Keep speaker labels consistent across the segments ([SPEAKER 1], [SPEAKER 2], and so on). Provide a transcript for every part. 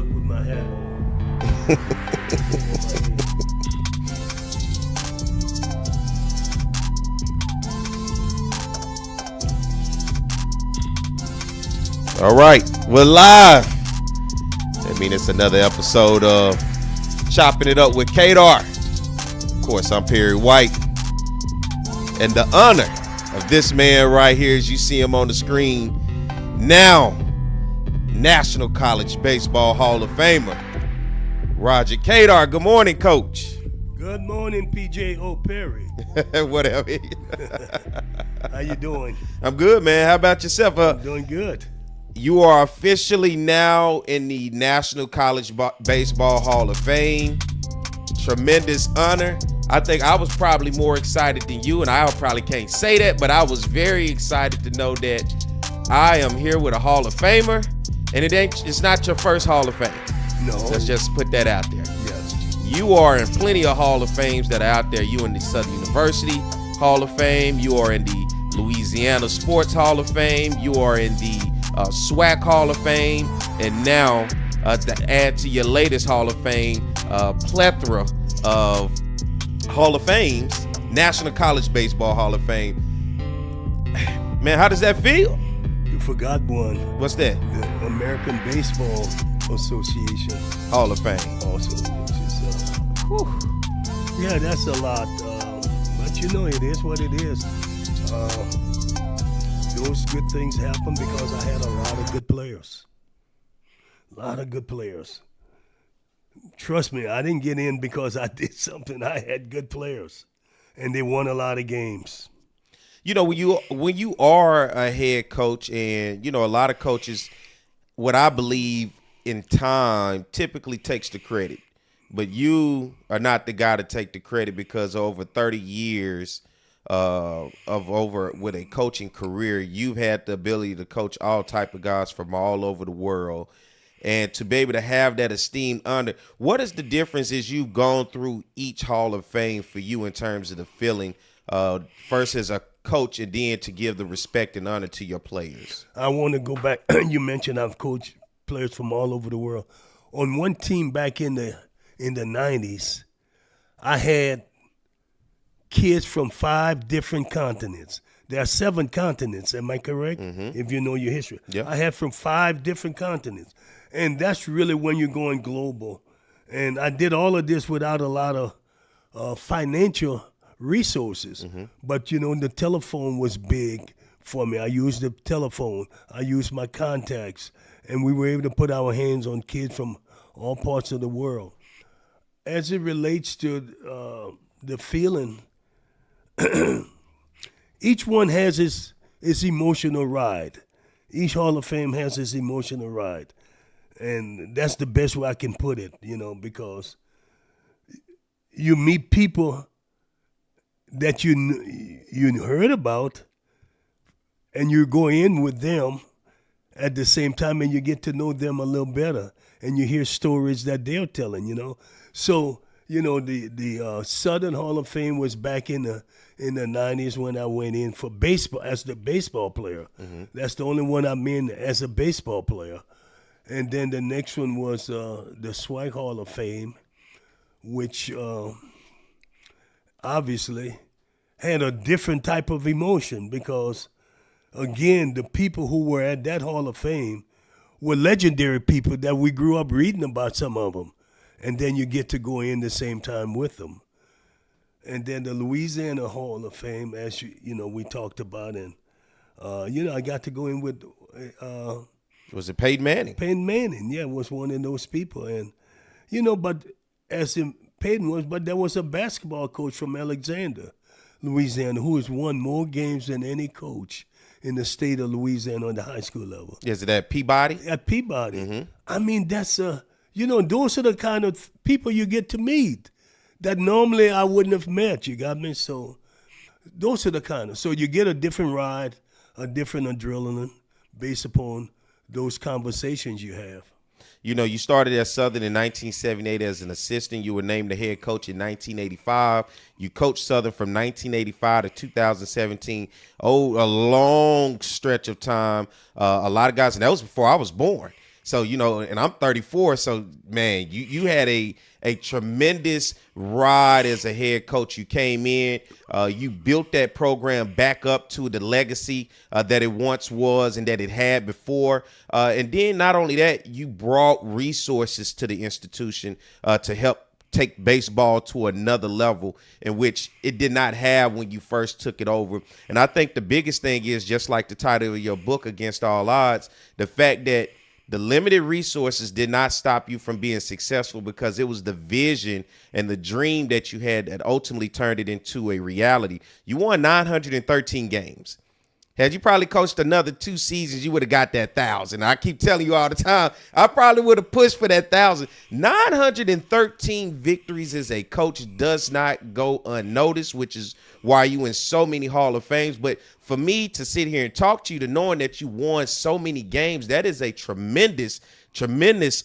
[SPEAKER 1] look with my hat on.
[SPEAKER 2] All right, we're live. I mean, it's another episode of Chopping It Up with Cador. Of course, I'm Perry White. And the honor of this man right here, as you see him on the screen, now National College Baseball Hall of Famer, Roger Cador. Good morning, Coach.
[SPEAKER 1] Good morning, P.J.O. Perry.
[SPEAKER 2] Whatever.
[SPEAKER 1] How you doing?
[SPEAKER 2] I'm good, man. How about yourself?
[SPEAKER 1] I'm doing good.
[SPEAKER 2] You are officially now in the National College Baseball Hall of Fame. Tremendous honor. I think I was probably more excited than you, and I probably can't say that, but I was very excited to know that I am here with a Hall of Famer, and it's not your first Hall of Fame.
[SPEAKER 1] No.
[SPEAKER 2] Let's just put that out there.
[SPEAKER 1] Yes.
[SPEAKER 2] You are in plenty of Hall of Fames that are out there. You in the Southern University Hall of Fame. You are in the Louisiana Sports Hall of Fame. You are in the SWAC Hall of Fame. And now, to add to your latest Hall of Fame, plethora of Hall of Fames, National College Baseball Hall of Fame. Man, how does that feel?
[SPEAKER 1] You forgot one.
[SPEAKER 2] What's that?
[SPEAKER 1] The American Baseball Association
[SPEAKER 2] Hall of Fame.
[SPEAKER 1] Also, which is, yeah, that's a lot. But you know, it is what it is. Those good things happen because I had a lot of good players. A lot of good players. Trust me, I didn't get in because I did something. I had good players, and they won a lot of games.
[SPEAKER 2] You know, when you are a head coach, and you know, a lot of coaches, what I believe in time typically takes the credit, but you are not the guy to take the credit because over 30 years with a coaching career, you've had the ability to coach all type of guys from all over the world. And to be able to have that esteemed honor, what is the difference as you've gone through each Hall of Fame for you in terms of the feeling, first as a coach and then to give the respect and honor to your players?
[SPEAKER 1] I want to go back. You mentioned I've coached players from all over the world. On one team back in the 90s, I had kids from 5 different continents. There are 7 continents, am I correct? Mm-hmm. If you know your history.
[SPEAKER 2] Yep.
[SPEAKER 1] I had from 5 different continents. And that's really when you're going global. And I did all of this without a lot of financial resources. Mm-hmm. But, you know, the telephone was big for me. I used the telephone. I used my contacts. And we were able to put our hands on kids from all parts of the world. As it relates to the feeling, each one has its emotional ride. Each Hall of Fame has its emotional ride. And that's the best way I can put it, you know, because you meet people that you heard about, and you go in with them at the same time, and you get to know them a little better, and you hear stories that they're telling, you know. So, you know, the Southern Hall of Fame was back in the 90s when I went in for baseball as the baseball player. Mm-hmm. That's the only one I'm in as a baseball player. And then the next one was the SWAC Hall of Fame, which obviously had a different type of emotion because, again, the people who were at that Hall of Fame were legendary people that we grew up reading about, some of them. And then you get to go in the same time with them. And then the Louisiana Hall of Fame, as you know, we talked about, and you know, I got to go in with.
[SPEAKER 2] Was it Peyton Manning?
[SPEAKER 1] Peyton Manning, yeah, was one of those people, and you know, but as in Peyton was, but there was a basketball coach from Alexander, Louisiana, who has won more games than any coach in the state of Louisiana on the high school level.
[SPEAKER 2] Is it at Peabody?
[SPEAKER 1] At Peabody.
[SPEAKER 2] Mm-hmm.
[SPEAKER 1] I mean, that's you know, those are the kind of people you get to meet that normally I wouldn't have met. You got me? So those are the kind of. So you get a different ride, a different adrenaline based upon those conversations you have.
[SPEAKER 2] You know, you started at Southern in 1978 as an assistant. You were named the head coach in 1985. You coached Southern from 1985 to 2017. Oh, a long stretch of time. A lot of guys, and that was before I was born. So, and I'm 34. So, man, you had a tremendous ride as a head coach. You came in, you built that program back up to the legacy that it once was and that it had before. And then not only that, you brought resources to the institution to help take baseball to another level in which it did not have when you first took it over. And I think the biggest thing is, just like the title of your book, Against All Odds, the fact that the limited resources did not stop you from being successful, because it was the vision and the dream that you had that ultimately turned it into a reality. You won 913 games. Had you probably coached another 2 seasons, you would have got that 1,000. I keep telling you all the time, I probably would have pushed for that 1,000. 913 victories as a coach does not go unnoticed, which is why you in so many Hall of Fames. But for me to sit here and talk to you, to knowing that you won so many games, that is a tremendous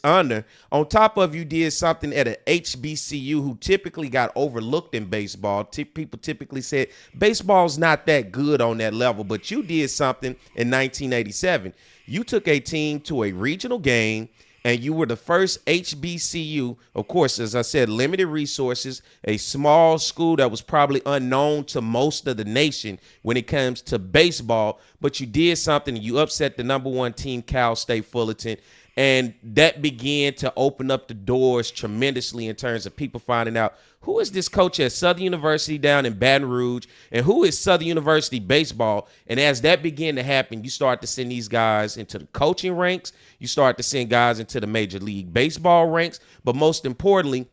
[SPEAKER 2] honor. On top of, you did something at a HBCU who typically got overlooked in baseball. People typically said baseball's not that good on that level, but you did something in 1987. You took a team to a regional game, and you were the first HBCU, of course, as I said, limited resources, a small school that was probably unknown to most of the nation when it comes to baseball, but you did something. You upset the #1 team, Cal State Fullerton. And that began to open up the doors tremendously in terms of people finding out, who is this coach at Southern University down in Baton Rouge, and who is Southern University baseball? And as that began to happen, you start to send these guys into the coaching ranks. You start to send guys into the Major League Baseball ranks. But most importantly,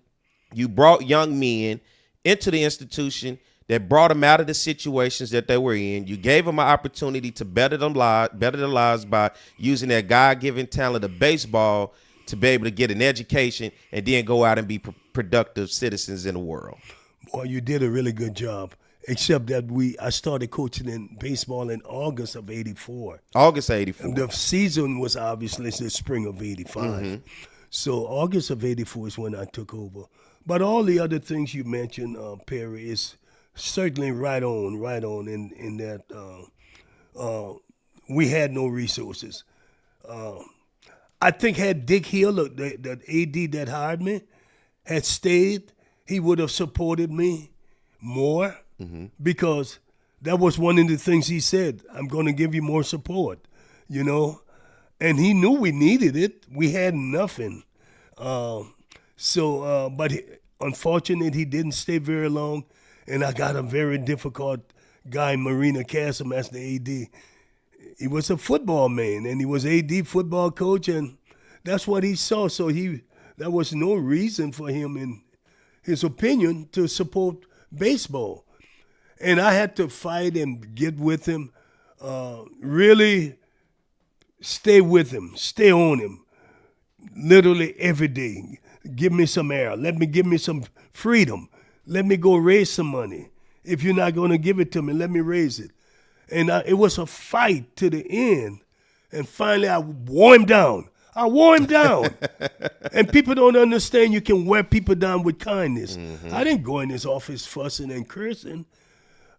[SPEAKER 2] you brought young men into the institution that brought them out of the situations that they were in. You gave them an opportunity to better their lives by using their God-given talent of baseball to be able to get an education and then go out and be productive citizens in the world.
[SPEAKER 1] Boy, you did a really good job, except that I started coaching in baseball in August of 84.
[SPEAKER 2] August of 84.
[SPEAKER 1] The season was obviously the spring of 85. Mm-hmm. So August of 84 is when I took over. But all the other things you mentioned, Perry, is certainly right on in that we had no resources. I think had Dick Hill, the AD that hired me, had stayed, he would have supported me more, because that was one of the things he said, I'm going to give you more support, And he knew we needed it. We had nothing. But unfortunately, he didn't stay very long. And I got a very difficult guy, Marina Cassim, as the AD. He was a football man, and he was AD football coach, and that's what he saw. So there was no reason for him, in his opinion, to support baseball. And I had to fight and get with him, really stay with him, stay on him, literally every day. Give me some air. Give me some freedom. Let me go raise some money. If you're not going to give it to me, let me raise it. And it was a fight to the end. And finally, I wore him down. And people don't understand you can wear people down with kindness. Mm-hmm. I didn't go in his office fussing and cursing.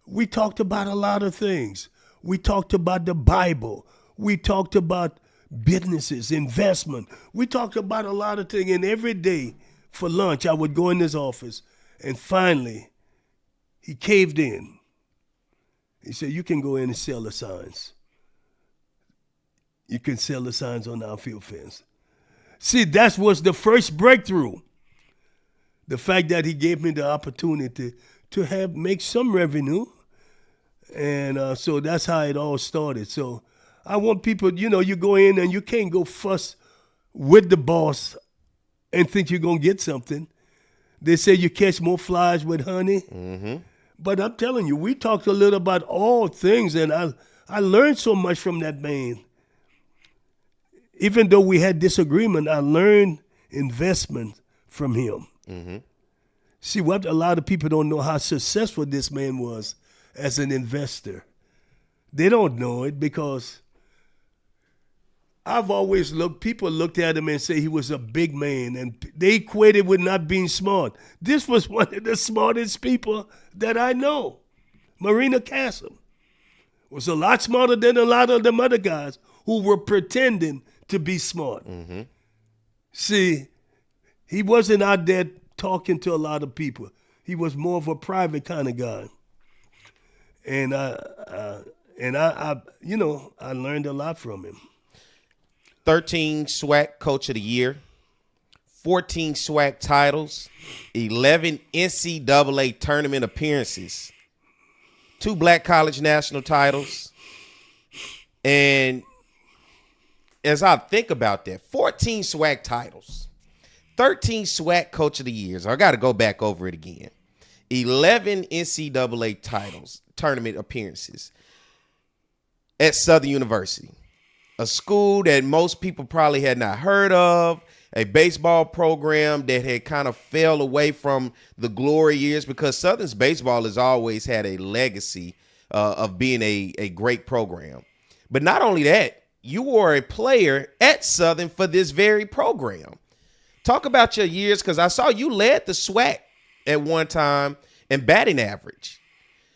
[SPEAKER 1] We talked about a lot of things. We talked about the Bible. We talked about businesses, investment. We talked about a lot of things. And every day for lunch, I would go in his office. And finally, he caved in. He said, you can go in and sell the signs. You can sell the signs on the outfield fence. See, that was the first breakthrough. The fact that he gave me the opportunity to make some revenue. And so that's how it all started. So I want people, you go in and you can't go fuss with the boss and think you're going to get something. They say you catch more flies with honey. Mm-hmm. But I'm telling you, we talked a little about all things, and I learned so much from that man. Even though we had disagreement, I learned investment from him. Mm-hmm. See, what a lot of people don't know how successful this man was as an investor. They don't know it because I've always people looked at him and say he was a big man, and they equated with not being smart. This was one of the smartest people that I know. Marina Cassim was a lot smarter than a lot of them other guys who were pretending to be smart. See, he wasn't out there talking to a lot of people. He was more of a private kind of guy. And I learned a lot from him.
[SPEAKER 2] 13 SWAC Coach of the Year, 14 SWAC titles, 11 NCAA tournament appearances, 2 Black College national titles. And as I think about that, 14 SWAC titles, 13 SWAC Coach of the Years. I got to go back over it again. 11 NCAA titles, tournament appearances at Southern University, a school that most people probably had not heard of, a baseball program that had kind of fell away from the glory years, because Southern's baseball has always had a legacy of being a great program. But not only that, you were a player at Southern for this very program. Talk about your years, because I saw you led the SWAC at one time in batting average.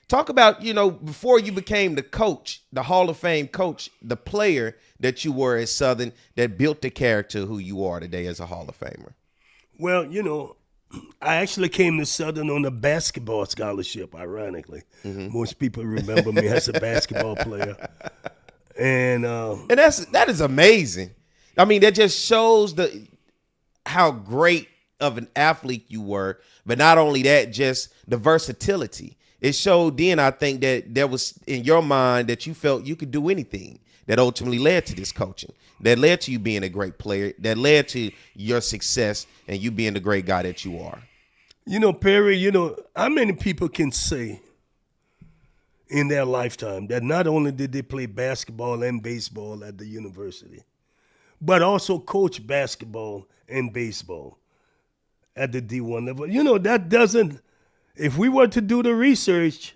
[SPEAKER 2] Talk about, before you became the coach, the Hall of Fame coach, the player that you were at Southern that built the character who you are today as a Hall of Famer.
[SPEAKER 1] Well, I actually came to Southern on a basketball scholarship, ironically. Most people remember me as a basketball player. And
[SPEAKER 2] that is amazing. I mean, that just shows how great of an athlete you were, but not only that, just the versatility. It showed then, I think, that there was in your mind that you felt you could do anything, that ultimately led to this coaching, that led to you being a great player, that led to your success and you being the great guy that you are.
[SPEAKER 1] Perry, how many people can say in their lifetime that not only did they play basketball and baseball at the university, but also coach basketball and baseball at the D1 level? That doesn't, if we were to do the research,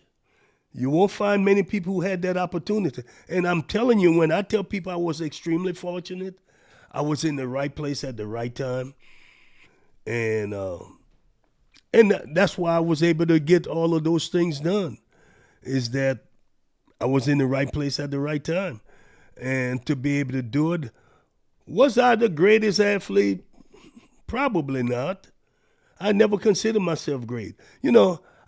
[SPEAKER 1] you won't find many people who had that opportunity. And I'm telling you, when I tell people I was extremely fortunate, I was in the right place at the right time. And that's why I was able to get all of those things done, is that I was in the right place at the right time. And to be able to do it, was I the greatest athlete? Probably not. I never considered myself great.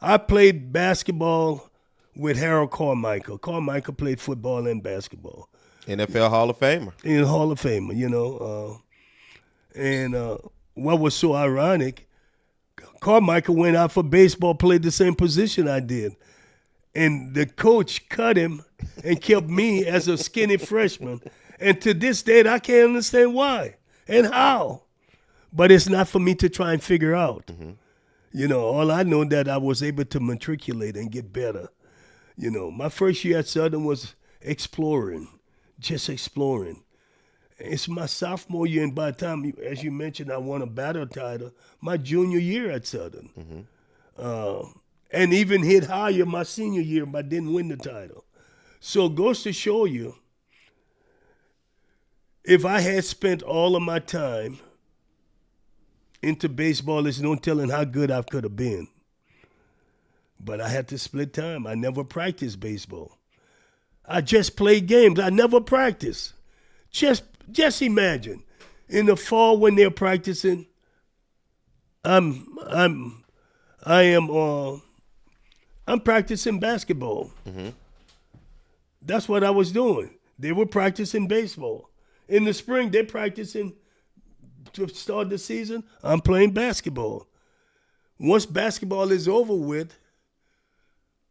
[SPEAKER 1] I played basketball with Harold Carmichael. Carmichael played football and basketball.
[SPEAKER 2] NFL Hall of Famer.
[SPEAKER 1] In Hall of Famer, and what was so ironic, Carmichael went out for baseball, played the same position I did. And the coach cut him and kept me as a skinny freshman. And to this day, I can't understand why and how. But it's not for me to try and figure out. All I know that I was able to matriculate and get better. My first year at Southern was just exploring. It's my sophomore year, and by the time, as you mentioned, I won a battle title my junior year at Southern. And even hit higher my senior year, but didn't win the title. So it goes to show you, if I had spent all of my time into baseball, there's no telling how good I could have been. But I had to split time. I never practiced baseball. I just played games. I never practiced. Just imagine, in the fall when they're practicing, I'm practicing basketball. That's what I was doing. They were practicing baseball. In the spring, they're practicing to start the season. I'm playing basketball. Once basketball is over with,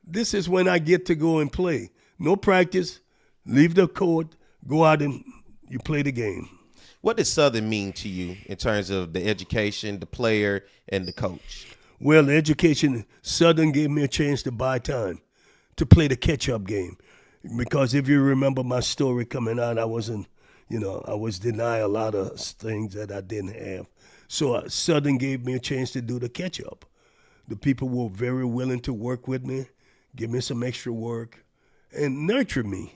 [SPEAKER 1] this is when I get to go and play. No practice, leave the court, go out and you play the game.
[SPEAKER 2] What does Southern mean to you in terms of the education, the player, and the coach?
[SPEAKER 1] Well, the education, Southern gave me a chance to buy time to play the catch-up game. Because if you remember my story coming out, I was denied a lot of things that I didn't have. So Southern gave me a chance to do the catch-up. The people were very willing to work with me, give me some extra work, and nurture me.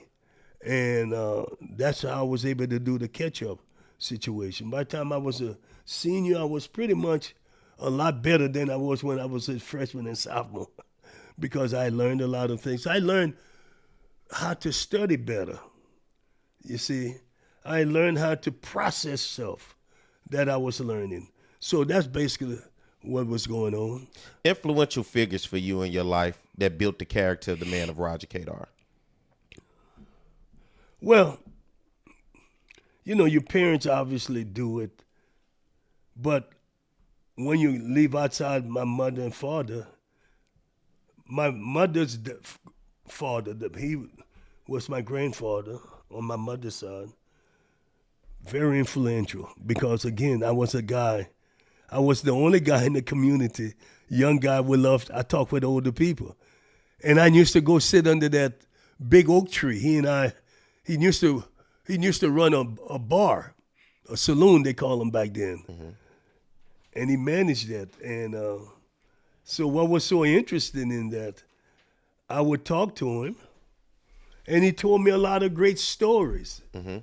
[SPEAKER 1] And that's how I was able to do the catch-up situation. By the time I was a senior, I was pretty much a lot better than I was when I was a freshman and sophomore because I learned a lot of things. I learned how to study better. You see, I learned how to process stuff that I was learning. So that's basically what was going on.
[SPEAKER 2] Influential figures for you in your life that built the character of the man of Roger Cador.
[SPEAKER 1] Well, your parents obviously do it, but when you leave outside my mother and father, my mother's father, he was my grandfather on my mother's side, very influential because, again, I was the only guy in the community, young guy I talk with older people. And I used to go sit under that big oak tree. He used to run a bar, a saloon they call them back then. Mm-hmm. And he managed that. And so what was so interesting in that, I would talk to him, and he told me a lot of great stories. Mm-hmm.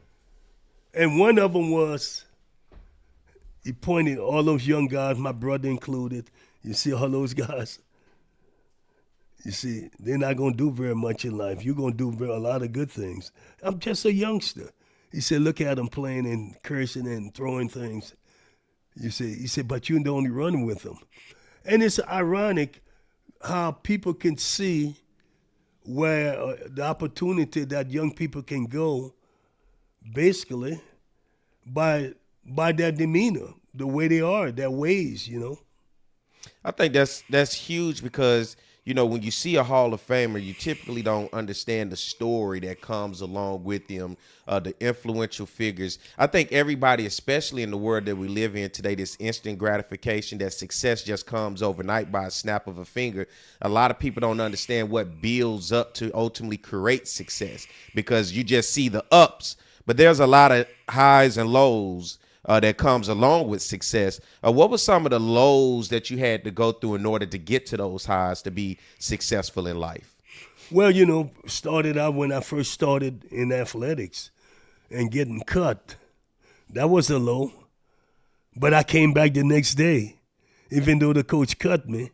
[SPEAKER 1] And one of them was, he pointed all those young guys, my brother included. You see all those guys? You see, they're not going to do very much in life. You're going to do a lot of good things. I'm just a youngster. He said, look at them playing and cursing and throwing things. You see, he said, but you're the only running with them. And it's ironic how people can see where the opportunity that young people can go basically by their demeanor, the way they are, their ways,
[SPEAKER 2] I think that's huge because, when you see a Hall of Famer, you typically don't understand the story that comes along with them, the influential figures. I think everybody, especially in the world that we live in today, this instant gratification, that success just comes overnight by a snap of a finger. A lot of people don't understand what builds up to ultimately create success because you just see the ups, but there's a lot of highs and lows that comes along with success. What were some of the lows that you had to go through in order to get to those highs to be successful in life?
[SPEAKER 1] Well, started out when I first started in athletics and getting cut. That was a low. But I came back the next day, even though the coach cut me.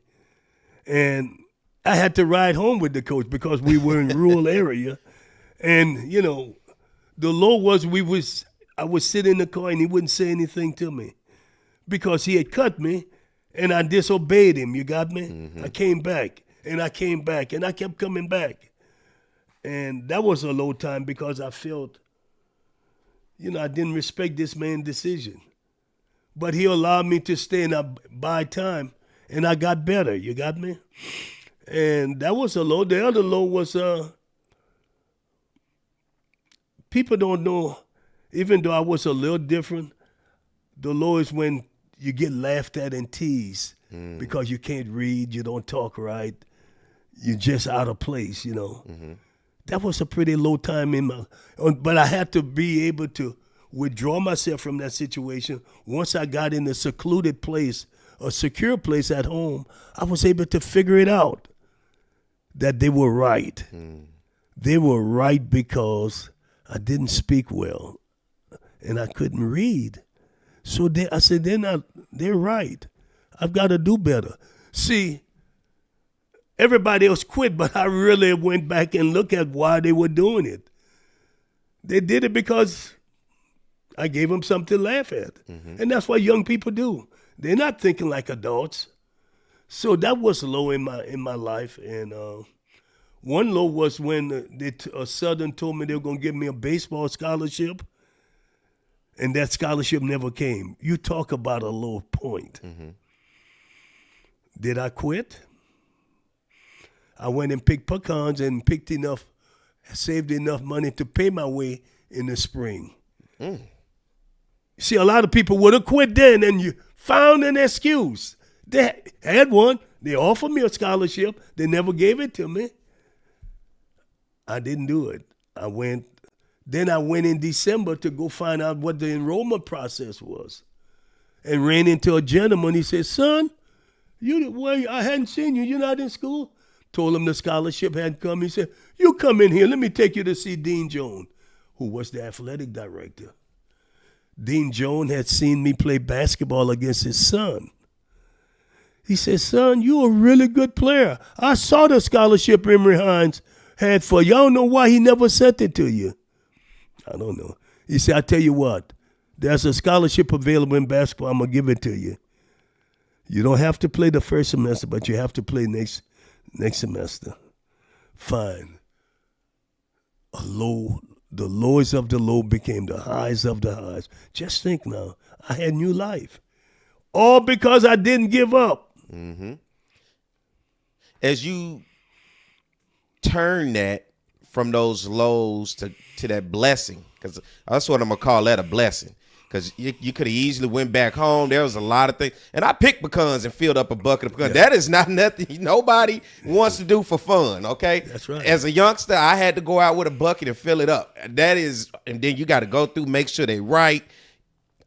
[SPEAKER 1] And I had to ride home with the coach because we were in rural area. And, the low was I would sit in the car and he wouldn't say anything to me because he had cut me and I disobeyed him. You got me? Mm-hmm. I came back and I kept coming back. And that was a low time because I felt, I didn't respect this man's decision. But he allowed me to stay and I buy time and I got better. You got me? And that was a low. The other low was people don't know. Even though I was a little different, the low is when you get laughed at and teased because you can't read, you don't talk right, you're just out of place, Mm-hmm. That was a pretty low time but I had to be able to withdraw myself from that situation. Once I got in a secluded place, a secure place at home, I was able to figure it out that they were right. They were right because I didn't speak well. And I couldn't read. So I said, they're right. I've got to do better. See, everybody else quit, but I really went back and looked at why they were doing it. They did it because I gave them something to laugh at. Mm-hmm. And that's what young people do. They're not thinking like adults. So that was low in my life. And one low was when Southern told me they were going to give me a baseball scholarship. And that scholarship never came. You talk about a low point. Mm-hmm. Did I quit? I went and picked pecans and saved enough money to pay my way in the spring. See, a lot of people would have quit then and you found an excuse. They had one. They offered me a scholarship. They never gave it to me. I didn't do it. Then I went in December to go find out what the enrollment process was and ran into a gentleman. He said, son, I hadn't seen you. You're not in school? Told him the scholarship hadn't come. He said, you come in here. Let me take you to see Dean Jones, who was the athletic director. Dean Jones had seen me play basketball against his son. He said, son, you're a really good player. I saw the scholarship Emory Hines had for you. I don't know why he never sent it to you. I don't know. He said, I tell you what, there's a scholarship available in basketball. I'm going to give it to you. You don't have to play the first semester, but you have to play next semester. Fine. The lowest of the low became the highs of the highs. Just think now, I had new life. All because I didn't give up.
[SPEAKER 2] Mm-hmm. As you turn that from those lows to that blessing, because that's what I'm going to call that, a blessing. Because you could have easily went back home. There was a lot of things. And I picked pecans and filled up a bucket of pecans. Yeah. That is not nothing nobody wants to do for fun, okay?
[SPEAKER 1] That's right.
[SPEAKER 2] As a youngster, I had to go out with a bucket and fill it up. That is, and then you got to go through, make sure they right.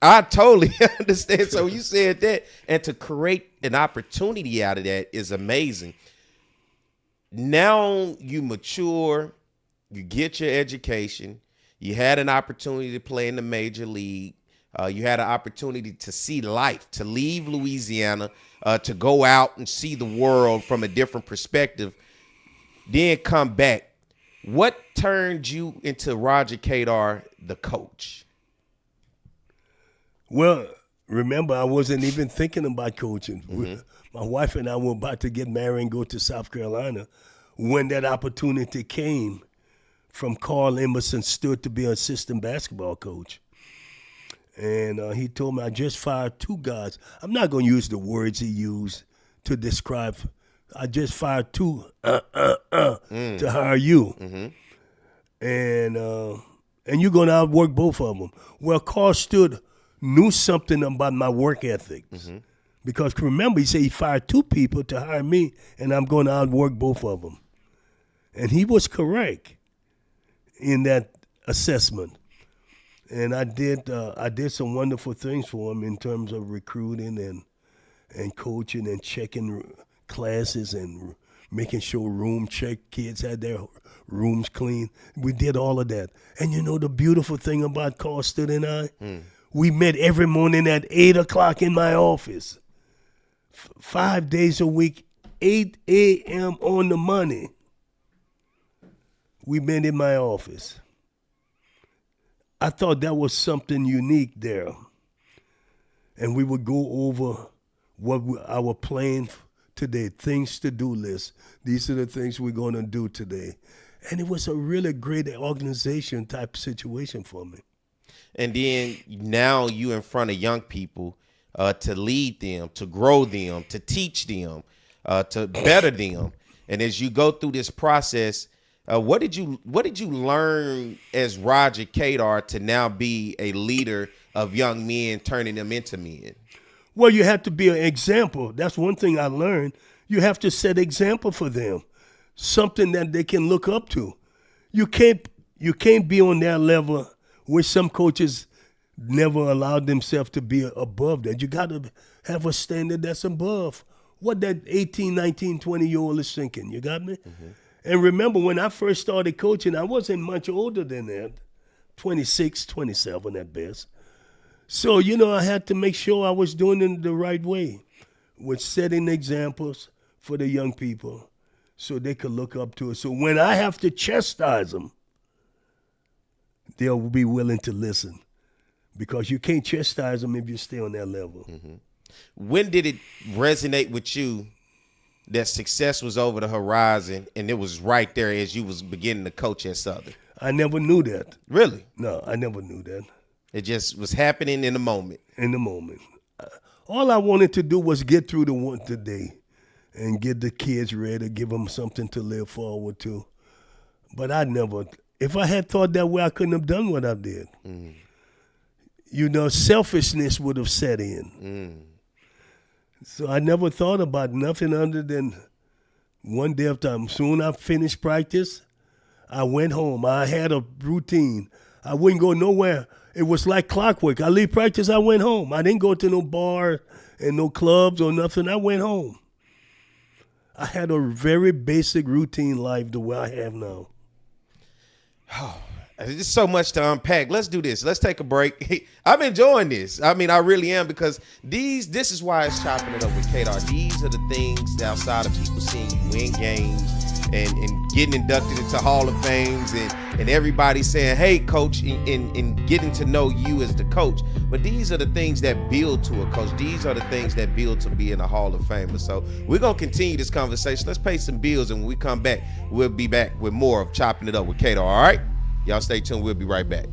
[SPEAKER 2] I totally understand. So you said that. And to create an opportunity out of that is amazing. Now you mature, you get your education, you had an opportunity to play in the major league. You had an opportunity to see life, to leave Louisiana, to go out and see the world from a different perspective, then come back. What turned you into Roger Cador, the coach?
[SPEAKER 1] Well, remember, I wasn't even thinking about coaching.
[SPEAKER 2] Mm-hmm.
[SPEAKER 1] My wife and I were about to get married and go to South Carolina when that opportunity came from Carl Emerson stood to be an assistant basketball coach. And he told me I just fired 2 guys. I'm not going to use the words he used to describe. I just fired 2 to hire you. Mm-hmm. And you're going to outwork both of them. Well, Carl knew something about my work ethic. Mm-hmm. Because remember, he said he fired 2 people to hire me, and I'm going to outwork both of them. And he was correct in that assessment. And I did some wonderful things for him in terms of recruiting and coaching and checking classes and making sure kids had their rooms clean. We did all of that. And you know the beautiful thing about Carlston and I? We met every morning at 8 o'clock in my office. 5 days a week, 8 a.m. on the money. We met in my office. I thought that was something unique there. And we would go over our plan today, things to do list. These are the things we're going to do today. And it was a really great organization type situation for me.
[SPEAKER 2] And then now you in front of young people to lead them, to grow them, to teach them, to better them. And as you go through this process, what did you learn as Roger Cador to now be a leader of young men, turning them into men?
[SPEAKER 1] Well, you have to be an example. That's one thing I learned. You have to set example for them, something that they can look up to. You can't be on their level, which some coaches never allowed themselves to be above that. You got to have a standard that's above what that 18, 19, 20-year-old is thinking. You got me? Mm-hmm. And remember, when I first started coaching, I wasn't much older than that, 26, 27 at best. So, I had to make sure I was doing it the right way with setting examples for the young people so they could look up to it. So when I have to chastise them, they'll be willing to listen because you can't chastise them if you stay on that level.
[SPEAKER 2] Mm-hmm. When did it resonate with you that success was over the horizon and it was right there as you was beginning to coach at Southern?
[SPEAKER 1] I never knew that.
[SPEAKER 2] Really?
[SPEAKER 1] No, I never knew that.
[SPEAKER 2] It just was happening in the moment.
[SPEAKER 1] In the moment. All I wanted to do was get through the day and get the kids ready, give them something to live forward to. But if I had thought that way, I couldn't have done what I did. Mm. Selfishness would have set in. Mm. So I never thought about nothing other than one day of time. Soon I finished practice, I went home. I had a routine. I wouldn't go nowhere. It was like clockwork. I leave practice, I went home. I didn't go to no bar and no clubs or nothing. I went home. I had a very basic routine life the way I have now.
[SPEAKER 2] Oh, there's so much to unpack. Let's do this. Let's take a break. I'm enjoying this. I mean, I really am, because this is why it's Chopping It Up with Cador. These are the things that outside of people seeing you win games and getting inducted into Hall of Fames and everybody saying, hey, coach, and getting to know you as the coach. But these are the things that build to a coach. These are the things that build to being a Hall of Famer. So we're going to continue this conversation. Let's pay some bills, and when we come back, we'll be back with more of Chopping It Up with Cador, all right? Y'all stay tuned. We'll be right back.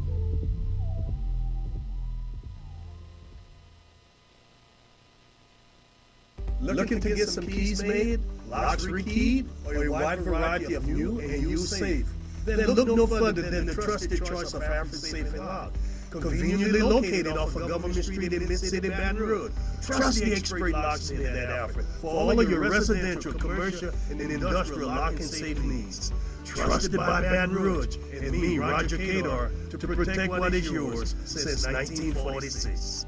[SPEAKER 1] Looking to get some keys made, locks rekeyed, or a wide variety of new and used safe? Then look no further than the trusted choice of African Safe and Lock. Conveniently located off of Government Street in Mid-City, Baton Rouge. Trust the expert locksmith at Alfred for all of your residential, commercial, and industrial lock and safe needs. Trusted by Baton Rouge and me, Roger Cador, to protect what is yours since 1946.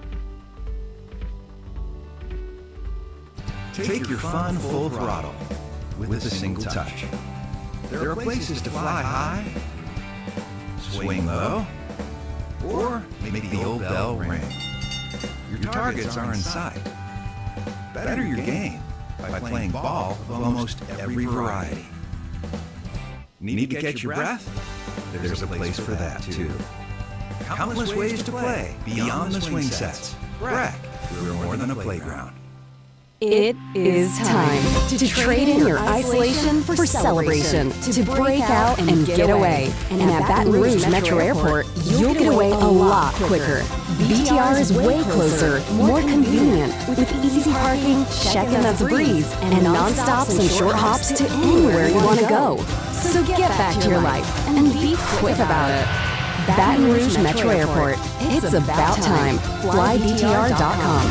[SPEAKER 3] Take your fun full throttle with a single touch. There are places to fly high, swing low, or make the old bell ring. Your targets are in sight. Better your game by playing ball of almost every variety. Need to catch your breath? There's a place for that too. Countless ways to play beyond the swing sets. BRAC, we're more than a playground.
[SPEAKER 4] It is time to trade in your isolation for celebration, to break out and get away. And at Baton Rouge Metro Airport, you'll get away a lot quicker. BTR is way closer, more convenient, with easy parking, check-in that's a breeze, and non-stops and short hops to anywhere you want to go. So get back to your life and be quick about it. Baton Rouge Metro Airport. It's about time. FlyBTR.com.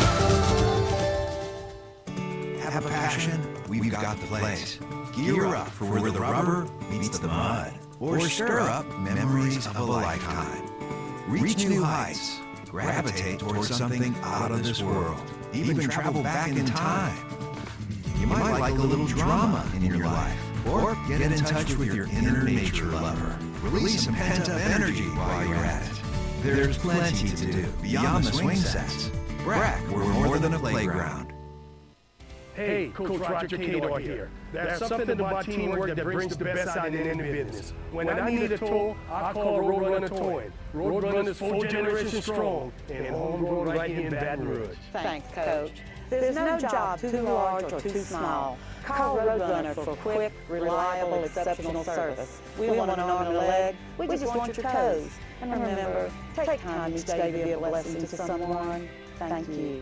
[SPEAKER 3] Have a passion? We've got the place. Gear up for where the rubber meets the mud, or stir up memories of a lifetime. Reach new heights. Gravitate towards something out of this world. Even travel back in time. You might like a little drama in your life, or get in touch with your inner nature lover. Release some pent-up energy while you're at it. There's plenty to do beyond the swing sets. BRAC, we're more than a playground.
[SPEAKER 1] Hey, Coach Roger Cador here. There's something about teamwork that brings the best out in any business. When I need a tow, I call Roadrunner Towing. Roadrunner's 4 generations strong and homegrown right here in Baton Rouge.
[SPEAKER 5] Thanks, Coach. There's no job too large or too small. Call Roadrunner for quick, reliable, exceptional service. We want an arm and a leg. We just want your toes. And remember, take time each day to be a blessing to someone. Thank you.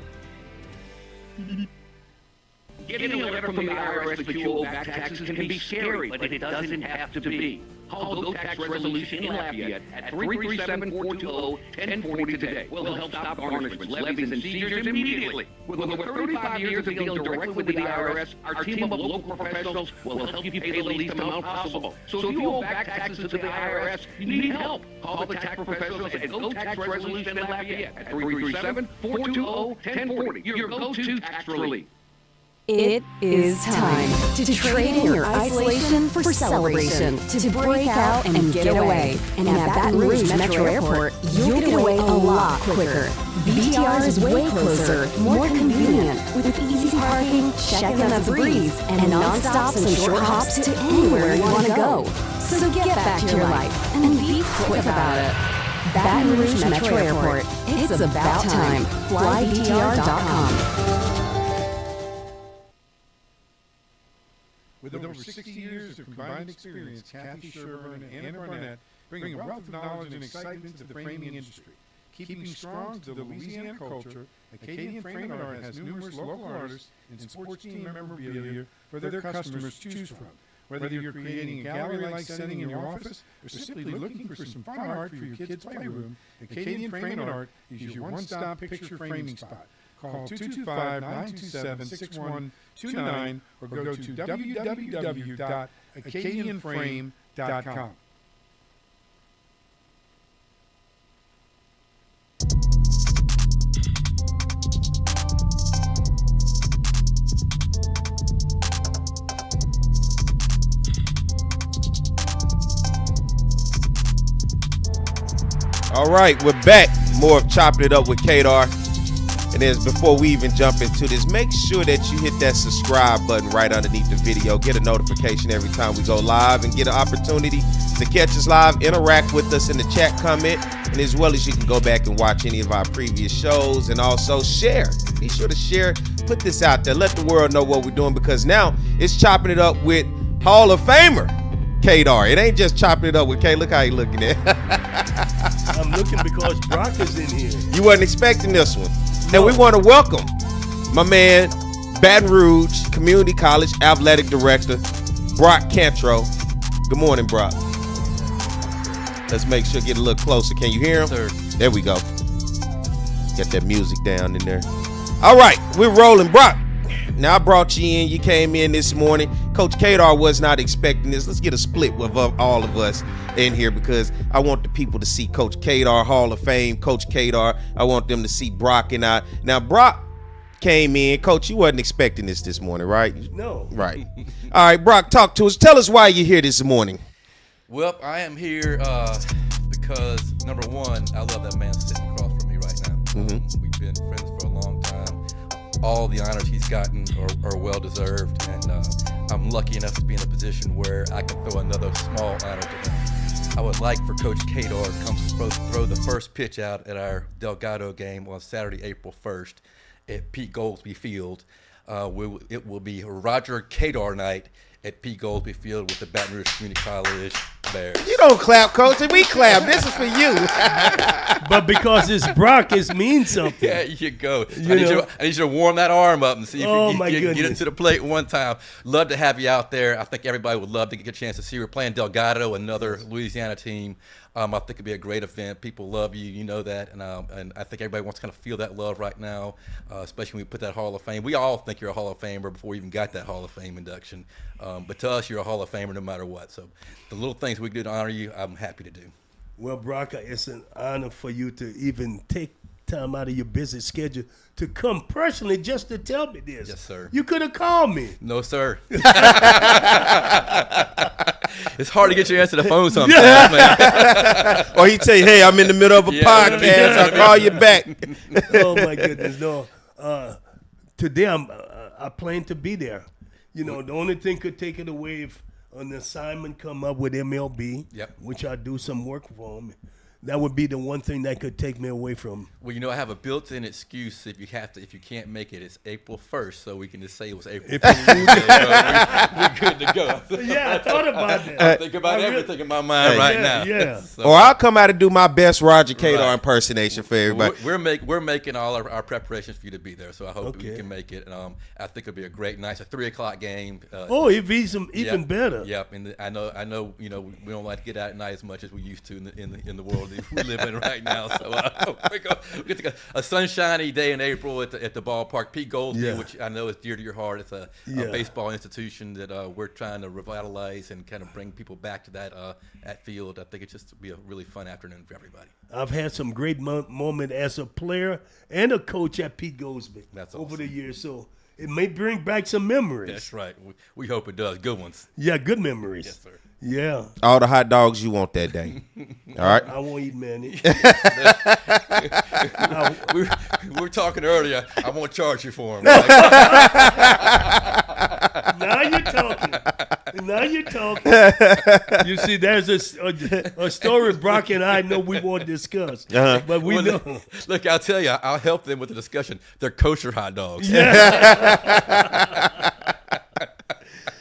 [SPEAKER 6] Getting a letter from the IRS that you owe back taxes can be scary, but it doesn't have to be. Call Go Tax Resolution in Lafayette at 337-420-1040 today. We'll help stop garnishments, levies, and seizures immediately. With over 35 years of dealing directly with the IRS, our team of local professionals will help you pay the least amount possible. So if you owe back taxes to the IRS, you need help. Call the tax professionals at Go Tax Resolution in Lafayette at 337-420-1040. Your go-to tax relief.
[SPEAKER 4] It is time to trade in your isolation for celebration, to break out and get away. And at Baton Rouge Metro Airport, you'll get away a lot quicker. BTR is way closer, more convenient, with easy parking, check-in that's a breeze, and non-stops and short hops to anywhere you want to go. So get back to your life and be quick about it. Baton Rouge Metro Airport. It's about time. FlyBTR.com.
[SPEAKER 7] With over 60 years of combined experience, Kathy Sherburne and Anna Barnett bring a wealth of knowledge and excitement to the framing industry. Keeping strong to the Louisiana culture, Acadian Frame and Art has numerous local artists and sports team memorabilia for their customers to choose from. Whether you're creating a gallery-like setting in your office or simply looking for some fun art for your kids' playroom, Acadian Frame and Art is your one-stop picture framing spot. Call 225-927-6129 or go to www.acadianframe.com.
[SPEAKER 2] All right, we're back. More of Chopping It Up with Cador. And then before we even jump into this, make sure that you hit that subscribe button right underneath the video. Get a notification every time we go live and get an opportunity to catch us live, interact with us in the chat comment, and as well as you can go back and watch any of our previous shows, and also share. Be sure to share, put this out there, let the world know what we're doing, because now it's chopping it up with Hall of Famer Cador. It ain't just chopping it up with K. Look how he looking at.
[SPEAKER 1] I'm looking because Brock is in here.
[SPEAKER 2] You wasn't expecting this one. And we want to welcome my man, Baton Rouge Community College Athletic Director, Brock Cantro. Good morning, Brock. Let's make sure get a little closer. Can you hear him?
[SPEAKER 8] Sir.
[SPEAKER 2] There we go. Get that music down in there. All right, we're rolling. Brock, now I brought you in. You came in this morning. Coach Cador was not expecting this. Let's get a split with all of us in here, because I want the people to see Coach Cador, Hall of Fame, Coach Cador. I want them to see Brock and I. Now, Brock came in. Coach, you wasn't expecting this morning, right?
[SPEAKER 1] No.
[SPEAKER 2] Right. All right, Brock, talk to us. Tell us why you're here this morning.
[SPEAKER 8] Well, I am here because, number one, I love that man sitting across from me right now. We've been friends for a long time. All the honors he's gotten are well-deserved, and I'm lucky enough to be in a position where I can throw another small honor to him. I would like for Coach Cador to come throw the first pitch out at our Delgado game on Saturday, April 1st at Pete Goolsby Field. It will be Roger Cador night at Pete Goolsby Field with the Baton Rouge Community College Bears.
[SPEAKER 2] You don't clap, Coach, and we clap. This is for you.
[SPEAKER 1] But because it's Brock, it means something.
[SPEAKER 8] There you go. I
[SPEAKER 1] You
[SPEAKER 8] need
[SPEAKER 1] know.
[SPEAKER 8] you to warm that arm up and see if
[SPEAKER 1] Oh,
[SPEAKER 8] you
[SPEAKER 1] my
[SPEAKER 8] can get it
[SPEAKER 1] goodness.
[SPEAKER 8] to the plate one time. Love to have you out there. I think everybody would love to get a chance to see you. We're playing Delgado, another Louisiana team. I think it'd be a great event. People love you. You know that. And I think everybody wants to kind of feel that love right now, especially when we put that Hall of Fame. We all think you're a Hall of Famer before we even got that Hall of Fame induction. But to us, you're a Hall of Famer no matter what. So the little things we can do to honor you, I'm happy to do.
[SPEAKER 1] Well, Brock, it's an honor for you to even take time out of your busy schedule to come personally just to tell me this.
[SPEAKER 8] Yes, sir.
[SPEAKER 1] You could have called me.
[SPEAKER 8] No, sir. It's hard to get your answer to the phone sometimes, man.
[SPEAKER 2] Or he tell you, hey, I'm in the middle of a podcast. I'll call you back.
[SPEAKER 1] Oh my goodness, no. Today I plan to be there. You know, the only thing could take it away if an assignment come up with MLB, which I do some work for them. That would be the one thing that could take me away from.
[SPEAKER 8] Well, you know, I have a built-in excuse if you can't make it. It's April 1st, so we can just say it was April 1st. We're good to go.
[SPEAKER 1] Yeah, I thought about that.
[SPEAKER 8] I think about everything in my mind right now.
[SPEAKER 1] Yeah.
[SPEAKER 8] So,
[SPEAKER 2] Or I'll come out and do my best Roger Cador impersonation for everybody.
[SPEAKER 8] we're making all our preparations for you to be there, so I hope you can make it. And I think it'll be a great night. It's a 3:00 game.
[SPEAKER 1] It'd be even better.
[SPEAKER 8] Yep, and I know. You know, we don't like to get out at night as much as we used to in the world we live in right now. So we get a sunshiny day in April at the ballpark. Pete Goolsby, which I know is dear to your heart. It's a baseball institution that we're trying to revitalize and kind of bring people back to that field. I think it's just be a really fun afternoon for everybody.
[SPEAKER 1] I've had some great moment as a player and a coach at Pete Goolsby over the years. So it may bring back some memories.
[SPEAKER 8] That's right. We hope it does. Good ones.
[SPEAKER 1] Yeah, good memories.
[SPEAKER 8] Yes, sir.
[SPEAKER 1] Yeah.
[SPEAKER 2] All the hot dogs you want that day. All right.
[SPEAKER 1] I won't eat many.
[SPEAKER 8] we were talking earlier. I won't charge you for them.
[SPEAKER 1] Now you're talking. You see, there's a story Brock and I know we won't discuss. But we know.
[SPEAKER 8] Look, I'll tell you, I'll help them with the discussion. They're kosher hot dogs.
[SPEAKER 1] Yeah.